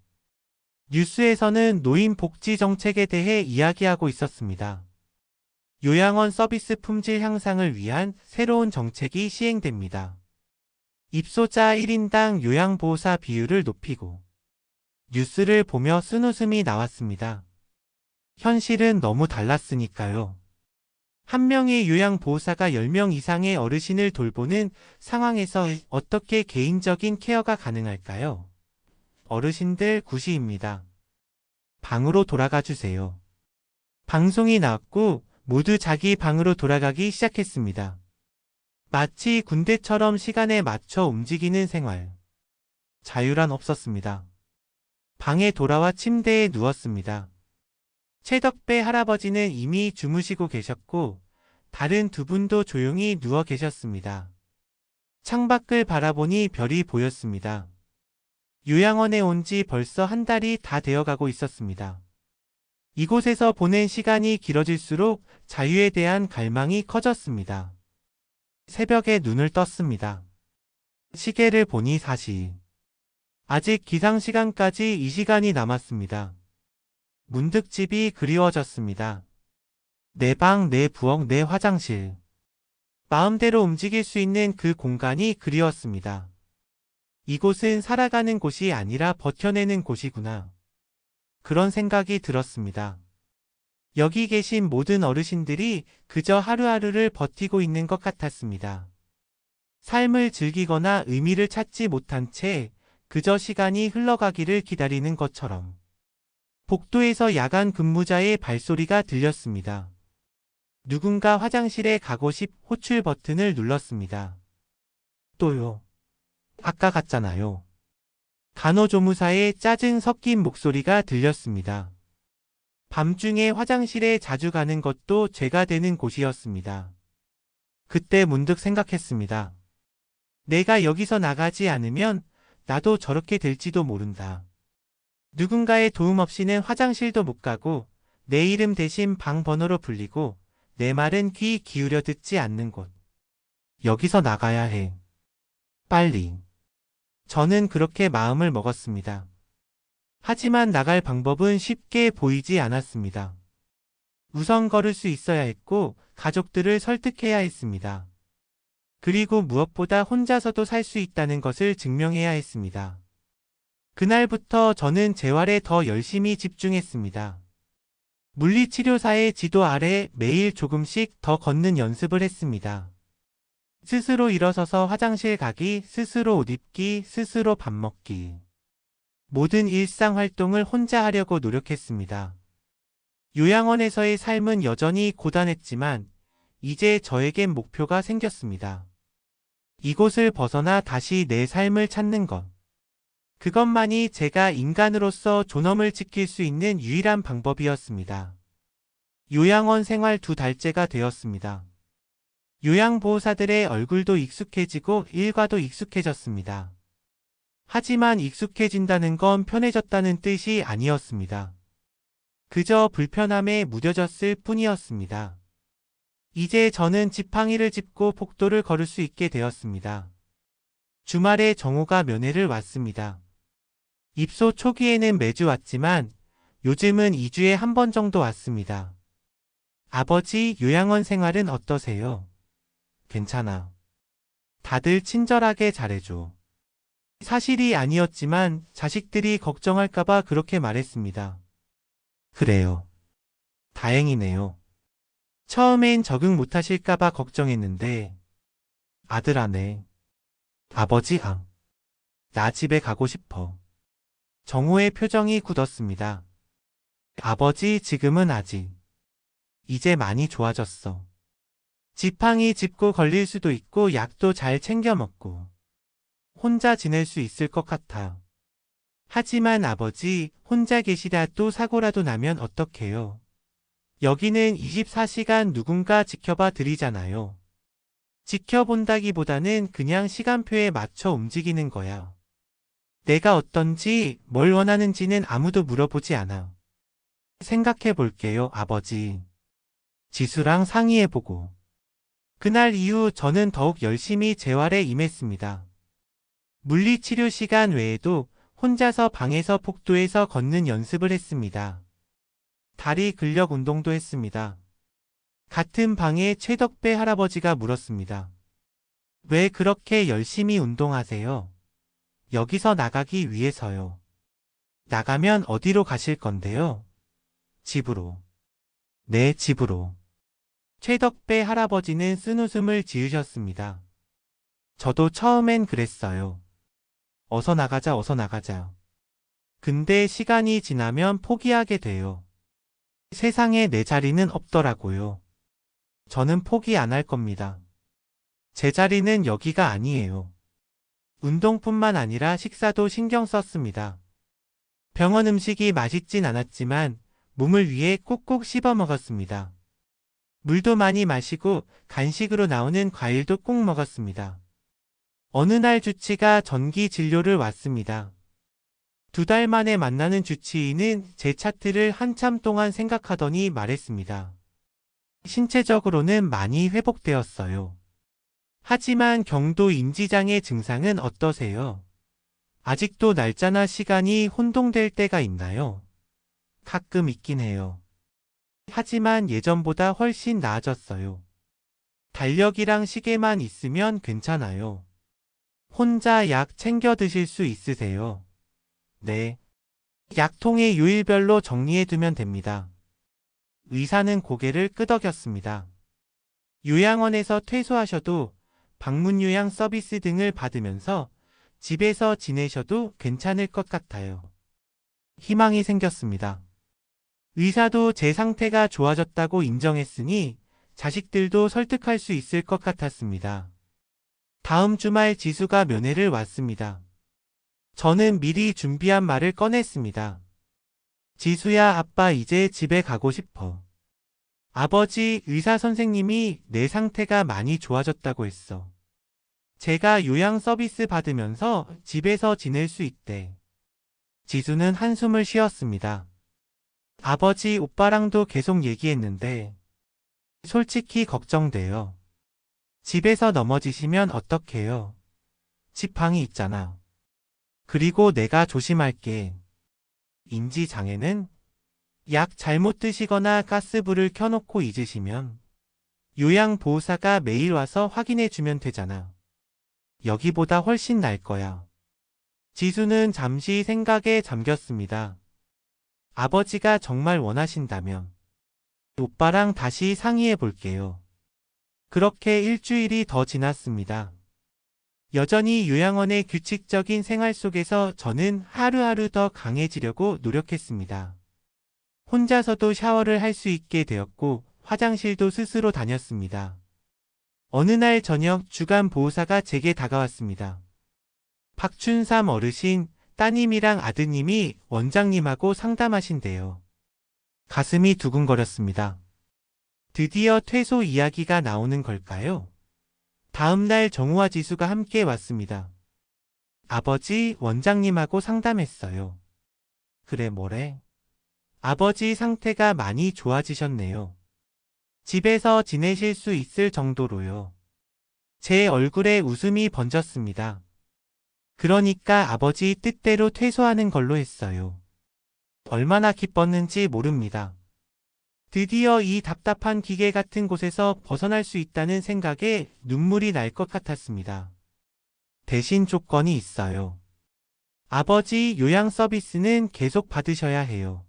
뉴스에서는 노인 복지 정책에 대해 이야기하고 있었습니다. 요양원 서비스 품질 향상을 위한 새로운 정책이 시행됩니다. 입소자 1인당 요양보호사 비율을 높이고. 뉴스를 보며 쓴웃음이 나왔습니다. 현실은 너무 달랐으니까요. 한 명의 요양보호사가 10명 이상의 어르신을 돌보는 상황에서 어떻게 개인적인 케어가 가능할까요? 어르신들 9시입니다. 방으로 돌아가 주세요. 방송이 나왔고 모두 자기 방으로 돌아가기 시작했습니다. 마치 군대처럼 시간에 맞춰 움직이는 생활. 자유란 없었습니다. 방에 돌아와 침대에 누웠습니다. 최덕배 할아버지는 이미 주무시고 계셨고 다른 두 분도 조용히 누워 계셨습니다. 창밖을 바라보니 별이 보였습니다. 요양원에 온 지 벌써 한 달이 다 되어가고 있었습니다. 이곳에서 보낸 시간이 길어질수록 자유에 대한 갈망이 커졌습니다. 새벽에 눈을 떴습니다. 시계를 보니 4시. 아직 기상시간까지 이 시간이 남았습니다. 문득 집이 그리워졌습니다. 내 방, 내 부엌, 내 화장실. 마음대로 움직일 수 있는 그 공간이 그리웠습니다. 이곳은 살아가는 곳이 아니라 버텨내는 곳이구나. 그런 생각이 들었습니다. 여기 계신 모든 어르신들이 그저 하루하루를 버티고 있는 것 같았습니다. 삶을 즐기거나 의미를 찾지 못한 채 그저 시간이 흘러가기를 기다리는 것처럼. 복도에서 야간 근무자의 발소리가 들렸습니다. 누군가 화장실에 가고 싶 호출 버튼을 눌렀습니다. 또요. 아까 갔잖아요. 간호조무사의 짜증 섞인 목소리가 들렸습니다. 밤중에 화장실에 자주 가는 것도 죄가 되는 곳이었습니다. 그때 문득 생각했습니다. 내가 여기서 나가지 않으면 나도 저렇게 될지도 모른다. 누군가의 도움 없이는 화장실도 못 가고 내 이름 대신 방 번호로 불리고 내 말은 귀 기울여 듣지 않는 곳. 여기서 나가야 해. 빨리. 저는 그렇게 마음을 먹었습니다. 하지만 나갈 방법은 쉽게 보이지 않았습니다. 우선 걸을 수 있어야 했고 가족들을 설득해야 했습니다. 그리고 무엇보다 혼자서도 살 수 있다는 것을 증명해야 했습니다. 그날부터 저는 재활에 더 열심히 집중했습니다. 물리치료사의 지도 아래 매일 조금씩 더 걷는 연습을 했습니다. 스스로 일어서서 화장실 가기, 스스로 옷 입기, 스스로 밥 먹기. 모든 일상 활동을 혼자 하려고 노력했습니다. 요양원에서의 삶은 여전히 고단했지만 이제 저에겐 목표가 생겼습니다. 이곳을 벗어나 다시 내 삶을 찾는 것. 그것만이 제가 인간으로서 존엄을 지킬 수 있는 유일한 방법이었습니다. 요양원 생활 2달째가 되었습니다. 요양보호사들의 얼굴도 익숙해지고 일과도 익숙해졌습니다. 하지만 익숙해진다는 건 편해졌다는 뜻이 아니었습니다. 그저 불편함에 무뎌졌을 뿐이었습니다. 이제 저는 지팡이를 짚고 복도를 걸을 수 있게 되었습니다. 주말에 정호가 면회를 왔습니다. 입소 초기에는 매주 왔지만 요즘은 2주에 한 번 정도 왔습니다. 아버지, 요양원 생활은 어떠세요? 괜찮아. 다들 친절하게 잘해줘. 사실이 아니었지만 자식들이 걱정할까봐 그렇게 말했습니다. 그래요. 다행이네요. 처음엔 적응 못하실까봐 걱정했는데, 아들아네. 아버지, 나 집에 가고 싶어. 정호의 표정이 굳었습니다. 아버지, 지금은 아직. 이제 많이 좋아졌어. 지팡이 짚고 걸릴 수도 있고 약도 잘 챙겨 먹고 혼자 지낼 수 있을 것 같아. 하지만 아버지, 혼자 계시다 또 사고라도 나면 어떡해요? 여기는 24시간 누군가 지켜봐 드리잖아요. 지켜본다기보다는 그냥 시간표에 맞춰 움직이는 거야. 내가 어떤지, 뭘 원하는지는 아무도 물어보지 않아. 생각해 볼게요, 아버지. 지수랑 상의해보고. 그날 이후 저는 더욱 열심히 재활에 임했습니다. 물리치료 시간 외에도 혼자서 방에서 복도에서 걷는 연습을 했습니다. 다리 근력 운동도 했습니다. 같은 방에 최덕배 할아버지가 물었습니다. 왜 그렇게 열심히 운동하세요? 여기서 나가기 위해서요. 나가면 어디로 가실 건데요? 집으로. 네, 집으로. 최덕배 할아버지는 쓴웃음을 지으셨습니다. 저도 처음엔 그랬어요. 어서 나가자, 어서 나가자. 근데 시간이 지나면 포기하게 돼요. 세상에 내 자리는 없더라고요. 저는 포기 안 할 겁니다. 제 자리는 여기가 아니에요. 운동뿐만 아니라 식사도 신경 썼습니다. 병원 음식이 맛있진 않았지만 몸을 위해 꾹꾹 씹어 먹었습니다. 물도 많이 마시고 간식으로 나오는 과일도 꼭 먹었습니다. 어느 날 주치가 정기 진료를 왔습니다. 2달 만에 만나는 주치의는 제 차트를 한참 동안 생각하더니 말했습니다. 신체적으로는 많이 회복되었어요. 하지만 경도 인지장애 증상은 어떠세요? 아직도 날짜나 시간이 혼동될 때가 있나요? 가끔 있긴 해요. 하지만 예전보다 훨씬 나아졌어요. 달력이랑 시계만 있으면 괜찮아요. 혼자 약 챙겨 드실 수 있으세요? 네. 약통에 요일별로 정리해두면 됩니다. 의사는 고개를 끄덕였습니다. 요양원에서 퇴소하셔도 방문 요양 서비스 등을 받으면서 집에서 지내셔도 괜찮을 것 같아요. 희망이 생겼습니다. 의사도 제 상태가 좋아졌다고 인정했으니 자식들도 설득할 수 있을 것 같았습니다. 다음 주말 지수가 면회를 왔습니다. 저는 미리 준비한 말을 꺼냈습니다. 지수야, 아빠 이제 집에 가고 싶어. 아버지, 의사 선생님이 내 상태가 많이 좋아졌다고 했어. 제가 요양 서비스 받으면서 집에서 지낼 수 있대. 지수는 한숨을 쉬었습니다. 아버지, 오빠랑도 계속 얘기했는데 솔직히 걱정돼요. 집에서 넘어지시면 어떡해요? 지팡이 있잖아. 그리고 내가 조심할게. 인지장애는 약 잘못 드시거나 가스불을 켜놓고 잊으시면 요양보호사가 매일 와서 확인해주면 되잖아. 여기보다 훨씬 나을 거야. 지수는 잠시 생각에 잠겼습니다. 아버지가 정말 원하신다면 오빠랑 다시 상의해 볼게요. 그렇게 일주일이 더 지났습니다. 여전히 요양원의 규칙적인 생활 속에서 저는 하루하루 더 강해지려고 노력했습니다. 혼자서도 샤워를 할 수 있게 되었고 화장실도 스스로 다녔습니다. 어느 날 저녁 주간 보호사가 제게 다가왔습니다. 박춘삼 어르신, 따님이랑 아드님이 원장님하고 상담하신대요. 가슴이 두근거렸습니다. 드디어 퇴소 이야기가 나오는 걸까요? 다음 날 정우와 지수가 함께 왔습니다. 아버지, 원장님하고 상담했어요. 그래, 뭐래? 아버지 상태가 많이 좋아지셨네요. 집에서 지내실 수 있을 정도로요. 제 얼굴에 웃음이 번졌습니다. 그러니까 아버지 뜻대로 퇴소하는 걸로 했어요. 얼마나 기뻤는지 모릅니다. 드디어 이 답답한 기계 같은 곳에서 벗어날 수 있다는 생각에 눈물이 날 것 같았습니다. 대신 조건이 있어요. 아버지 요양 서비스는 계속 받으셔야 해요.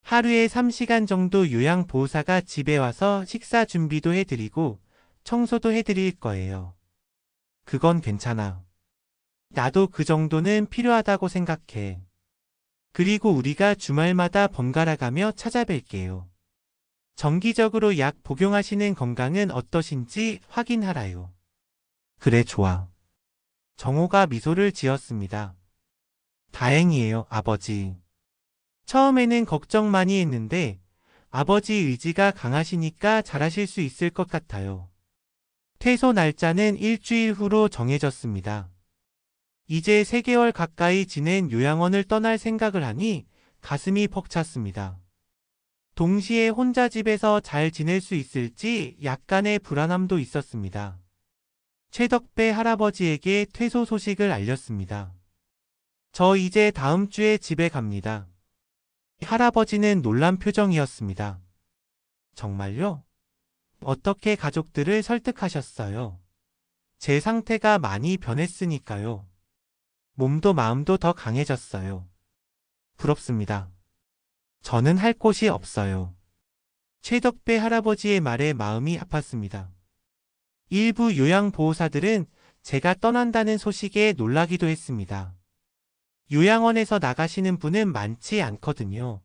하루에 3시간 정도 요양보호사가 집에 와서 식사 준비도 해드리고 청소도 해드릴 거예요. 그건 괜찮아. 나도 그 정도는 필요하다고 생각해. 그리고 우리가 주말마다 번갈아 가며 찾아뵐게요. 정기적으로 약 복용하시는 건강은 어떠신지 확인하라요. 그래, 좋아. 정호가 미소를 지었습니다. 다행이에요, 아버지. 처음에는 걱정 많이 했는데 아버지 의지가 강하시니까 잘하실 수 있을 것 같아요. 퇴소 날짜는 일주일 후로 정해졌습니다. 이제 3개월 가까이 지낸 요양원을 떠날 생각을 하니 가슴이 벅찼습니다. 동시에 혼자 집에서 잘 지낼 수 있을지 약간의 불안함도 있었습니다. 최덕배 할아버지에게 퇴소 소식을 알렸습니다. 저 이제 다음 주에 집에 갑니다. 할아버지는 놀란 표정이었습니다. 정말요? 어떻게 가족들을 설득하셨어요? 제 상태가 많이 변했으니까요. 몸도 마음도 더 강해졌어요. 부럽습니다. 저는 할 곳이 없어요. 최덕배 할아버지의 말에 마음이 아팠습니다. 일부 요양보호사들은 제가 떠난다는 소식에 놀라기도 했습니다. 요양원에서 나가시는 분은 많지 않거든요.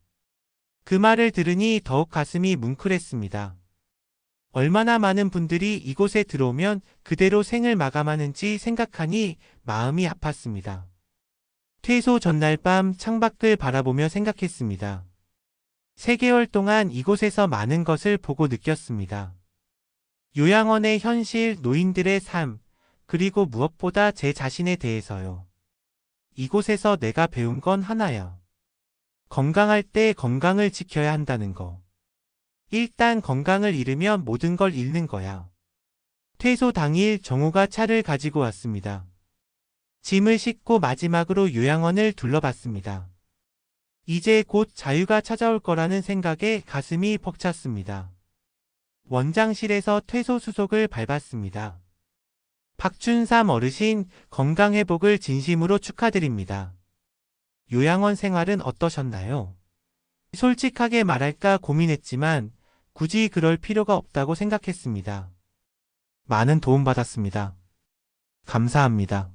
그 말을 들으니 더욱 가슴이 뭉클했습니다. 얼마나 많은 분들이 이곳에 들어오면 그대로 생을 마감하는지 생각하니 마음이 아팠습니다. 퇴소 전날 밤 창밖을 바라보며 생각했습니다. 3개월 동안 이곳에서 많은 것을 보고 느꼈습니다. 요양원의 현실, 노인들의 삶, 그리고 무엇보다 제 자신에 대해서요. 이곳에서 내가 배운 건 하나야. 건강할 때 건강을 지켜야 한다는 거. 일단 건강을 잃으면 모든 걸 잃는 거야. 퇴소 당일 정호가 차를 가지고 왔습니다. 짐을 싣고 마지막으로 요양원을 둘러봤습니다. 이제 곧 자유가 찾아올 거라는 생각에 가슴이 벅찼습니다. 원장실에서 퇴소 수속을 밟았습니다. 박준삼 어르신, 건강회복을 진심으로 축하드립니다. 요양원 생활은 어떠셨나요? 솔직하게 말할까 고민했지만 굳이 그럴 필요가 없다고 생각했습니다. 많은 도움받았습니다. 감사합니다.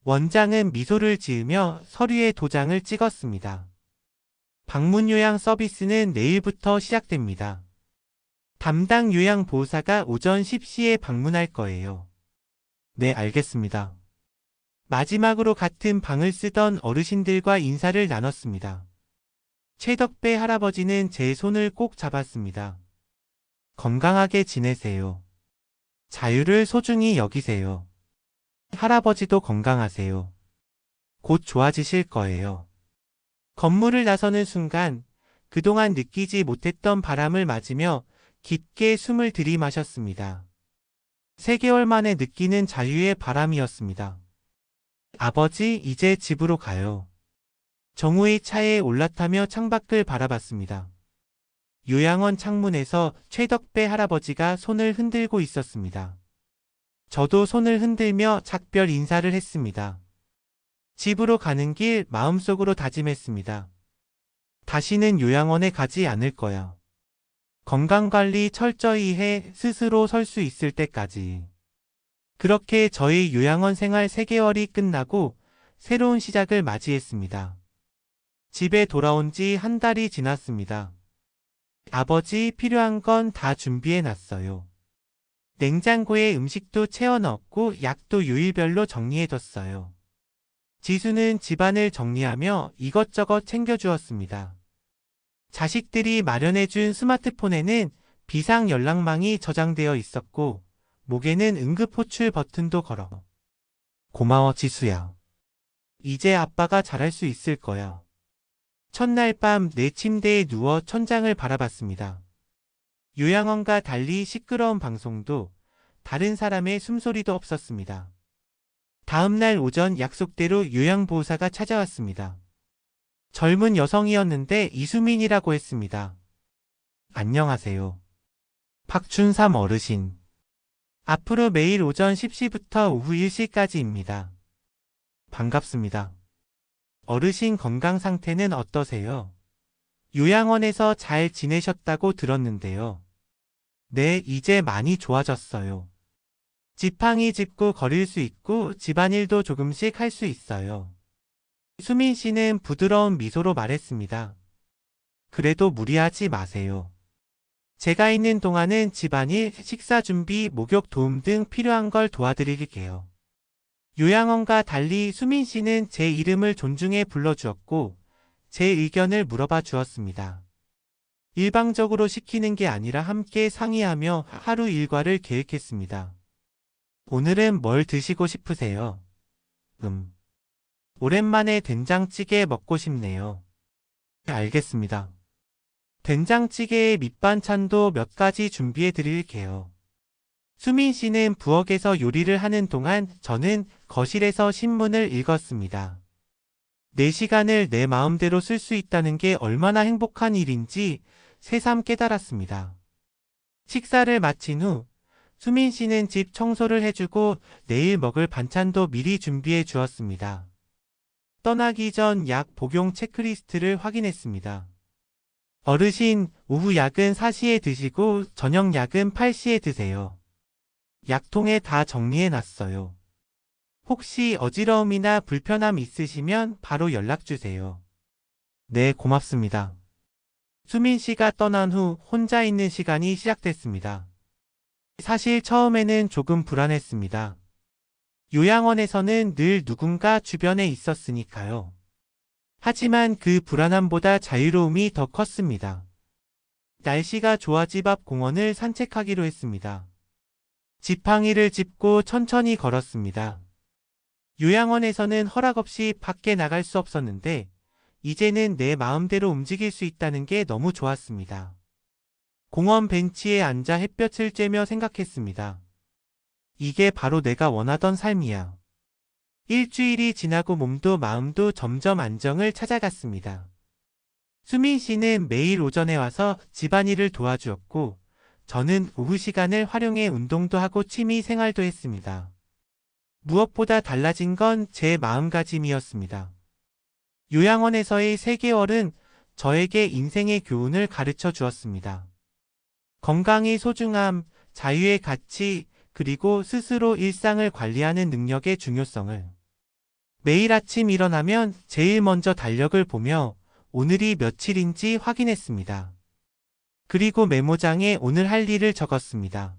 원장은 미소를 지으며 서류에 도장을 찍었습니다. 방문 요양 서비스는 내일부터 시작됩니다. 담당 요양보호사가 오전 10시에 방문할 거예요. 네, 알겠습니다. 마지막으로 같은 방을 쓰던 어르신들과 인사를 나눴습니다. 최덕배 할아버지는 제 손을 꼭 잡았습니다. 건강하게 지내세요. 자유를 소중히 여기세요. 할아버지도 건강하세요. 곧 좋아지실 거예요. 건물을 나서는 순간 그동안 느끼지 못했던 바람을 맞으며 깊게 숨을 들이마셨습니다. 3개월 만에 느끼는 자유의 바람이었습니다. 아버지, 이제 집으로 가요. 정우의 차에 올라타며 창밖을 바라봤습니다. 요양원 창문에서 최덕배 할아버지가 손을 흔들고 있었습니다. 저도 손을 흔들며 작별 인사를 했습니다. 집으로 가는 길 마음속으로 다짐했습니다. 다시는 요양원에 가지 않을 거야. 건강관리 철저히 해 스스로 설 수 있을 때까지. 그렇게 저희 요양원 생활 3개월이 끝나고 새로운 시작을 맞이했습니다. 집에 돌아온 지 1달이 지났습니다. 아버지, 필요한 건 다 준비해 놨어요. 냉장고에 음식도 채워 넣었고 약도 요일별로 정리해뒀어요. 지수는 집안을 정리하며 이것저것 챙겨주었습니다. 자식들이 마련해준 스마트폰에는 비상 연락망이 저장되어 있었고 목에는 응급 호출 버튼도 걸어. 고마워, 지수야. 이제 아빠가 잘할 수 있을 거야. 첫날 밤 내 침대에 누워 천장을 바라봤습니다. 요양원과 달리 시끄러운 방송도 다른 사람의 숨소리도 없었습니다. 다음날 오전 약속대로 요양보호사가 찾아왔습니다. 젊은 여성이었는데 이수민이라고 했습니다. 안녕하세요. 박춘삼 어르신. 앞으로 매일 오전 10시부터 오후 1시까지입니다. 반갑습니다. 어르신 건강 상태는 어떠세요? 요양원에서 잘 지내셨다고 들었는데요. 네, 이제 많이 좋아졌어요. 지팡이 짚고 걸을 수 있고 집안일도 조금씩 할 수 있어요. 수민 씨는 부드러운 미소로 말했습니다. 그래도 무리하지 마세요. 제가 있는 동안은 집안일, 식사 준비, 목욕 도움 등 필요한 걸 도와드릴게요. 요양원과 달리 수민 씨는 제 이름을 존중해 불러주었고 제 의견을 물어봐 주었습니다. 일방적으로 시키는 게 아니라 함께 상의하며 하루 일과를 계획했습니다. 오늘은 뭘 드시고 싶으세요? 오랜만에 된장찌개 먹고 싶네요. 알겠습니다. 된장찌개에 밑반찬도 몇 가지 준비해 드릴게요. 수민 씨는 부엌에서 요리를 하는 동안 저는 거실에서 신문을 읽었습니다. 내 시간을 내 마음대로 쓸 수 있다는 게 얼마나 행복한 일인지 새삼 깨달았습니다. 식사를 마친 후 수민 씨는 집 청소를 해주고 내일 먹을 반찬도 미리 준비해 주었습니다. 떠나기 전 약 복용 체크리스트를 확인했습니다. 어르신, 오후 약은 4시에 드시고 저녁 약은 8시에 드세요. 약통에 다 정리해 놨어요. 혹시 어지러움이나 불편함 있으시면 바로 연락 주세요. 네, 고맙습니다. 수민 씨가 떠난 후 혼자 있는 시간이 시작됐습니다. 사실 처음에는 조금 불안했습니다. 요양원에서는 늘 누군가 주변에 있었으니까요. 하지만 그 불안함보다 자유로움이 더 컸습니다. 날씨가 좋아 집 앞 공원을 산책하기로 했습니다. 지팡이를 짚고 천천히 걸었습니다. 요양원에서는 허락 없이 밖에 나갈 수 없었는데 이제는 내 마음대로 움직일 수 있다는 게 너무 좋았습니다. 공원 벤치에 앉아 햇볕을 쬐며 생각했습니다. 이게 바로 내가 원하던 삶이야. 일주일이 지나고 몸도 마음도 점점 안정을 찾아갔습니다. 수민 씨는 매일 오전에 와서 집안일을 도와주었고 저는 오후 시간을 활용해 운동도 하고 취미 생활도 했습니다. 무엇보다 달라진 건 제 마음가짐이었습니다. 요양원에서의 3개월은 저에게 인생의 교훈을 가르쳐 주었습니다. 건강의 소중함, 자유의 가치, 그리고 스스로 일상을 관리하는 능력의 중요성을. 매일 아침 일어나면 제일 먼저 달력을 보며 오늘이 며칠인지 확인했습니다. 그리고 메모장에 오늘 할 일을 적었습니다.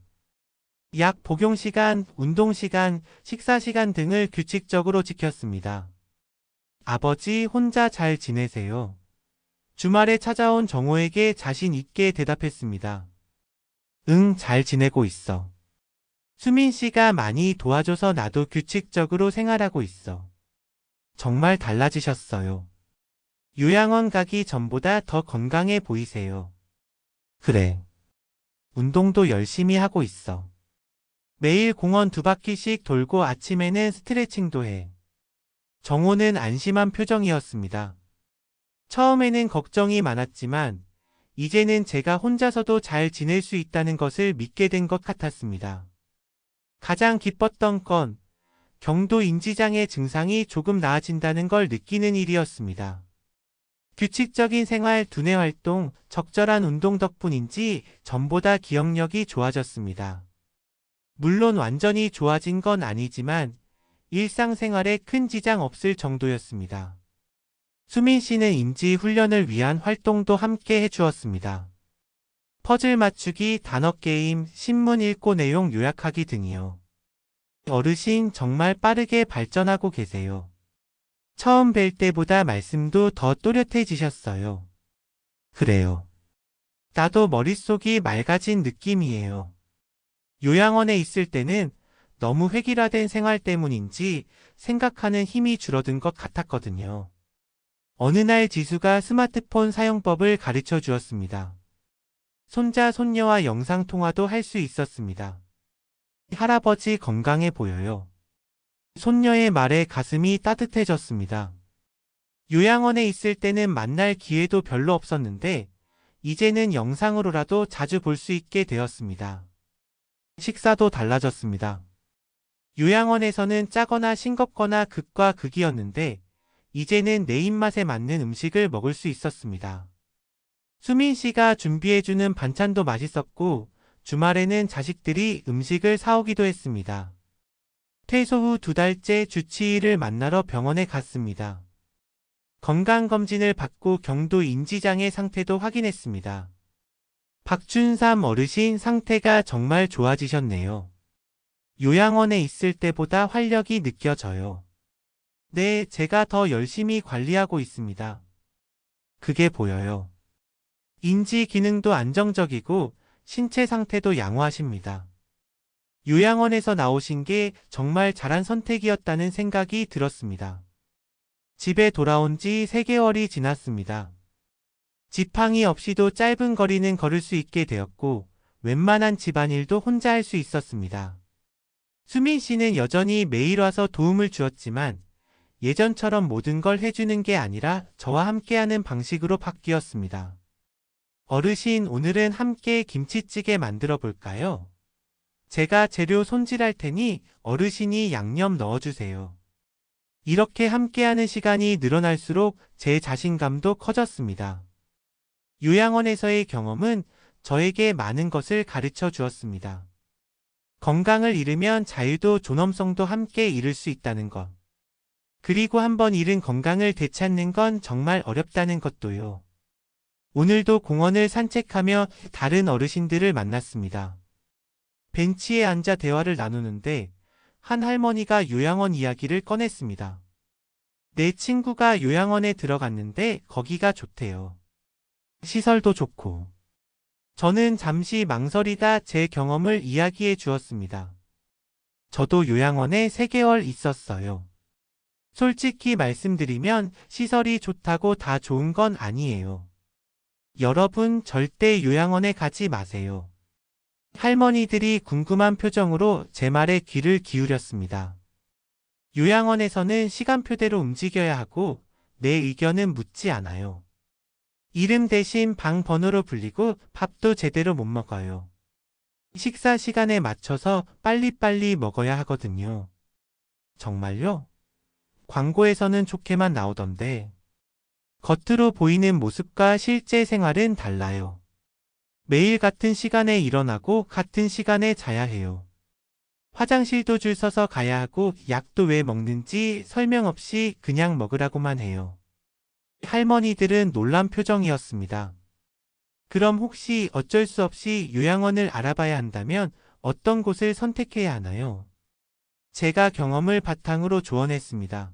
약 복용 시간, 운동 시간, 식사 시간 등을 규칙적으로 지켰습니다. 아버지, 혼자 잘 지내세요? 주말에 찾아온 정호에게 자신 있게 대답했습니다. 응, 잘 지내고 있어. 수민 씨가 많이 도와줘서 나도 규칙적으로 생활하고 있어. 정말 달라지셨어요. 요양원 가기 전보다 더 건강해 보이세요. 그래. 운동도 열심히 하고 있어. 매일 공원 2바퀴씩 돌고 아침에는 스트레칭도 해. 정호는 안심한 표정이었습니다. 처음에는 걱정이 많았지만 이제는 제가 혼자서도 잘 지낼 수 있다는 것을 믿게 된 것 같았습니다. 가장 기뻤던 건 경도 인지장애 증상이 조금 나아진다는 걸 느끼는 일이었습니다. 규칙적인 생활, 두뇌 활동, 적절한 운동 덕분인지 전보다 기억력이 좋아졌습니다. 물론 완전히 좋아진 건 아니지만 일상생활에 큰 지장 없을 정도였습니다. 수민 씨는 인지 훈련을 위한 활동도 함께 해주었습니다. 퍼즐 맞추기, 단어 게임, 신문 읽고 내용 요약하기 등이요. 어르신 정말 빠르게 발전하고 계세요. 처음 뵐 때보다 말씀도 더 또렷해지셨어요. 그래요. 나도 머릿속이 맑아진 느낌이에요. 요양원에 있을 때는 너무 획일화된 생활 때문인지 생각하는 힘이 줄어든 것 같았거든요. 어느 날 지수가 스마트폰 사용법을 가르쳐 주었습니다. 손자, 손녀와 영상통화도 할 수 있었습니다. 할아버지 건강해 보여요. 손녀의 말에 가슴이 따뜻해졌습니다. 요양원에 있을 때는 만날 기회도 별로 없었는데 이제는 영상으로라도 자주 볼 수 있게 되었습니다. 식사도 달라졌습니다. 요양원에서는 짜거나 싱겁거나 극과 극이었는데 이제는 내 입맛에 맞는 음식을 먹을 수 있었습니다. 수민 씨가 준비해주는 반찬도 맛있었고 주말에는 자식들이 음식을 사오기도 했습니다. 퇴소 후 2달째 주치의를 만나러 병원에 갔습니다. 건강검진을 받고 경도 인지장애 상태도 확인했습니다. 박준삼 어르신 상태가 정말 좋아지셨네요. 요양원에 있을 때보다 활력이 느껴져요. 네, 제가 더 열심히 관리하고 있습니다. 그게 보여요. 인지 기능도 안정적이고 신체 상태도 양호하십니다. 요양원에서 나오신 게 정말 잘한 선택이었다는 생각이 들었습니다. 집에 돌아온 지 3개월이 지났습니다. 지팡이 없이도 짧은 거리는 걸을 수 있게 되었고 웬만한 집안일도 혼자 할 수 있었습니다. 수민 씨는 여전히 매일 와서 도움을 주었지만 예전처럼 모든 걸 해주는 게 아니라 저와 함께하는 방식으로 바뀌었습니다. 어르신, 오늘은 함께 김치찌개 만들어 볼까요? 제가 재료 손질할 테니 어르신이 양념 넣어주세요. 이렇게 함께하는 시간이 늘어날수록 제 자신감도 커졌습니다. 요양원에서의 경험은 저에게 많은 것을 가르쳐 주었습니다. 건강을 잃으면 자유도 존엄성도 함께 잃을 수 있다는 것. 그리고 한번 잃은 건강을 되찾는 건 정말 어렵다는 것도요. 오늘도 공원을 산책하며 다른 어르신들을 만났습니다. 벤치에 앉아 대화를 나누는데 한 할머니가 요양원 이야기를 꺼냈습니다. 내 친구가 요양원에 들어갔는데 거기가 좋대요. 시설도 좋고. 저는 잠시 망설이다 제 경험을 이야기해 주었습니다. 저도 요양원에 3개월 있었어요. 솔직히 말씀드리면 시설이 좋다고 다 좋은 건 아니에요. 여러분 절대 요양원에 가지 마세요. 할머니들이 궁금한 표정으로 제 말에 귀를 기울였습니다. 요양원에서는 시간표대로 움직여야 하고 내 의견은 묻지 않아요. 이름 대신 방 번호로 불리고 밥도 제대로 못 먹어요. 식사 시간에 맞춰서 빨리빨리 먹어야 하거든요. 정말요? 광고에서는 좋게만 나오던데 겉으로 보이는 모습과 실제 생활은 달라요. 매일 같은 시간에 일어나고 같은 시간에 자야 해요. 화장실도 줄 서서 가야 하고 약도 왜 먹는지 설명 없이 그냥 먹으라고만 해요. 할머니들은 놀란 표정이었습니다. 그럼 혹시 어쩔 수 없이 요양원을 알아봐야 한다면 어떤 곳을 선택해야 하나요? 제가 경험을 바탕으로 조언했습니다.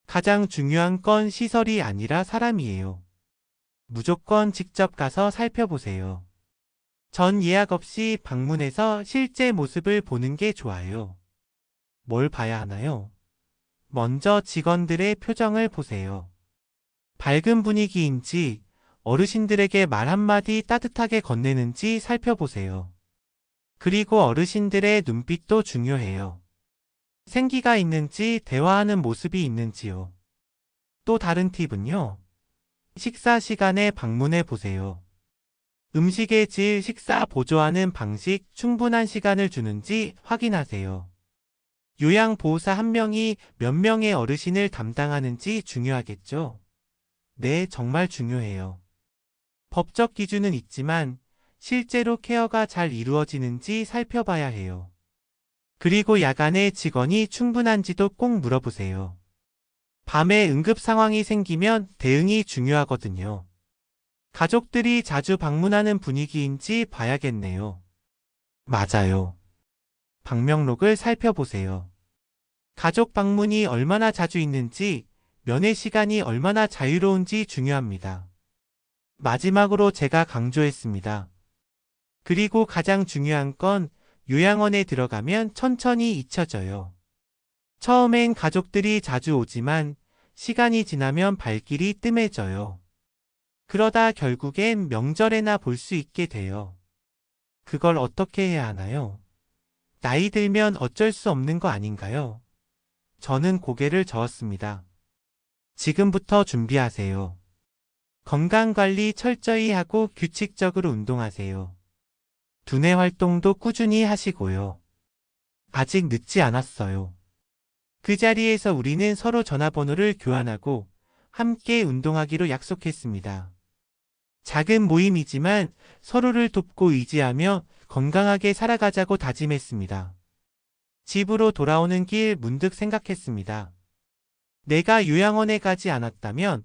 가장 중요한 건 시설이 아니라 사람이에요. 무조건 직접 가서 살펴보세요. 전 예약 없이 방문해서 실제 모습을 보는 게 좋아요. 뭘 봐야 하나요? 먼저 직원들의 표정을 보세요. 밝은 분위기인지 어르신들에게 말 한마디 따뜻하게 건네는지 살펴보세요. 그리고 어르신들의 눈빛도 중요해요. 생기가 있는지 대화하는 모습이 있는지요. 또 다른 팁은요. 식사 시간에 방문해 보세요. 음식의 질, 식사 보조하는 방식, 충분한 시간을 주는지 확인하세요. 요양보호사 1명이 몇 명의 어르신을 담당하는지 중요하겠죠? 네, 정말 중요해요. 법적 기준은 있지만 실제로 케어가 잘 이루어지는지 살펴봐야 해요. 그리고 야간에 직원이 충분한지도 꼭 물어보세요. 밤에 응급 상황이 생기면 대응이 중요하거든요. 가족들이 자주 방문하는 분위기인지 봐야겠네요. 맞아요. 방명록을 살펴보세요. 가족 방문이 얼마나 자주 있는지, 면회 시간이 얼마나 자유로운지 중요합니다. 마지막으로 제가 강조했습니다. 그리고 가장 중요한 건 요양원에 들어가면 천천히 잊혀져요. 처음엔 가족들이 자주 오지만 시간이 지나면 발길이 뜸해져요. 그러다 결국엔 명절에나 볼 수 있게 돼요. 그걸 어떻게 해야 하나요? 나이 들면 어쩔 수 없는 거 아닌가요? 저는 고개를 저었습니다. 지금부터 준비하세요. 건강관리 철저히 하고 규칙적으로 운동하세요. 두뇌 활동도 꾸준히 하시고요. 아직 늦지 않았어요. 그 자리에서 우리는 서로 전화번호를 교환하고 함께 운동하기로 약속했습니다. 작은 모임이지만 서로를 돕고 의지하며 건강하게 살아가자고 다짐했습니다. 집으로 돌아오는 길 문득 생각했습니다. 내가 요양원에 가지 않았다면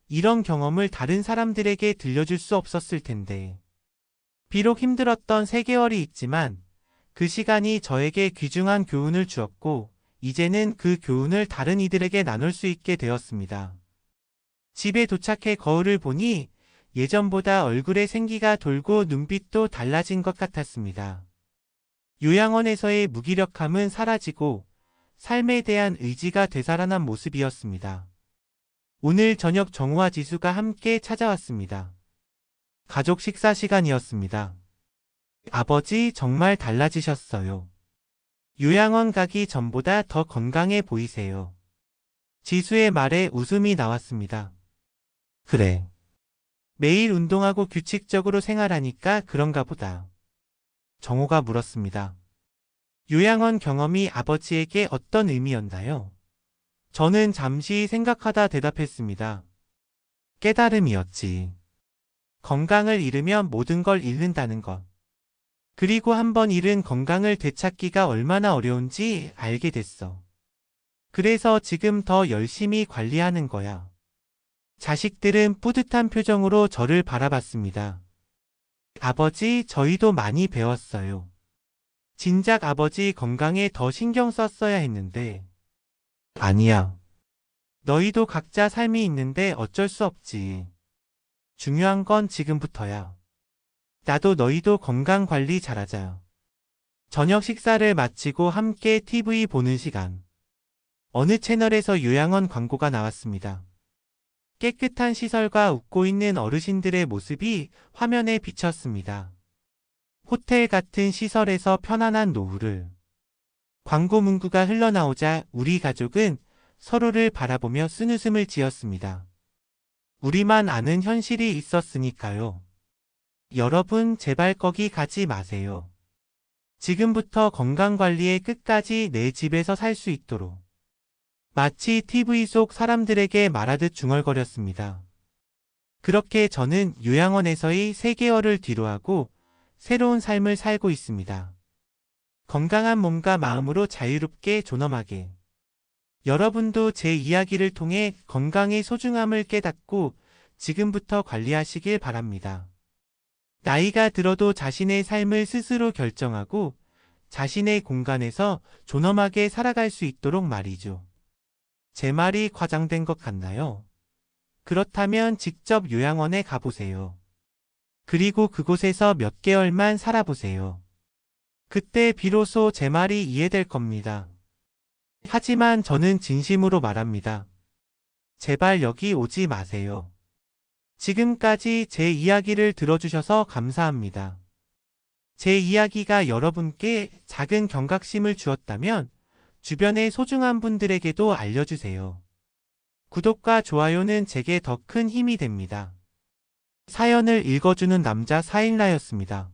이런 경험을 다른 사람들에게 들려줄 수 없었을 텐데. 비록 힘들었던 3개월이 있지만 그 시간이 저에게 귀중한 교훈을 주었고 이제는 그 교훈을 다른 이들에게 나눌 수 있게 되었습니다. 집에 도착해 거울을 보니 예전보다 얼굴에 생기가 돌고 눈빛도 달라진 것 같았습니다. 요양원에서의 무기력함은 사라지고 삶에 대한 의지가 되살아난 모습이었습니다. 오늘 저녁 정우와 지수가 함께 찾아왔습니다. 가족 식사 시간이었습니다. 아버지 정말 달라지셨어요. 요양원 가기 전보다 더 건강해 보이세요. 지수의 말에 웃음이 나왔습니다. 그래. 매일 운동하고 규칙적으로 생활하니까 그런가 보다. 정호가 물었습니다. 요양원 경험이 아버지에게 어떤 의미였나요? 저는 잠시 생각하다 대답했습니다. 깨달음이었지. 건강을 잃으면 모든 걸 잃는다는 것. 그리고 한번 잃은 건강을 되찾기가 얼마나 어려운지 알게 됐어. 그래서 지금 더 열심히 관리하는 거야. 자식들은 뿌듯한 표정으로 저를 바라봤습니다. 아버지, 저희도 많이 배웠어요. 진작 아버지 건강에 더 신경 썼어야 했는데. 아니야. 너희도 각자 삶이 있는데 어쩔 수 없지. 중요한 건 지금부터야. 나도 너희도 건강 관리 잘하자. 저녁 식사를 마치고 함께 TV 보는 시간. 어느 채널에서 요양원 광고가 나왔습니다. 깨끗한 시설과 웃고 있는 어르신들의 모습이 화면에 비쳤습니다. 호텔 같은 시설에서 편안한 노후를. 광고 문구가 흘러나오자 우리 가족은 서로를 바라보며 쓴웃음을 지었습니다. 우리만 아는 현실이 있었으니까요. 여러분, 제발 거기 가지 마세요. 지금부터 건강관리에 끝까지 내 집에서 살 수 있도록. 마치 TV 속 사람들에게 말하듯 중얼거렸습니다. 그렇게 저는 요양원에서의 3개월을 뒤로하고 새로운 삶을 살고 있습니다. 건강한 몸과 마음으로 자유롭게 존엄하게. 여러분도 제 이야기를 통해 건강의 소중함을 깨닫고 지금부터 관리하시길 바랍니다. 나이가 들어도 자신의 삶을 스스로 결정하고 자신의 공간에서 존엄하게 살아갈 수 있도록 말이죠. 제 말이 과장된 것 같나요? 그렇다면 직접 요양원에 가보세요. 그리고 그곳에서 몇 개월만 살아보세요. 그때 비로소 제 말이 이해될 겁니다. 하지만 저는 진심으로 말합니다. 제발 여기 오지 마세요. 지금까지 제 이야기를 들어주셔서 감사합니다. 제 이야기가 여러분께 작은 경각심을 주었다면 주변의 소중한 분들에게도 알려주세요. 구독과 좋아요는 제게 더 큰 힘이 됩니다. 사연을 읽어주는 남자 사일라였습니다.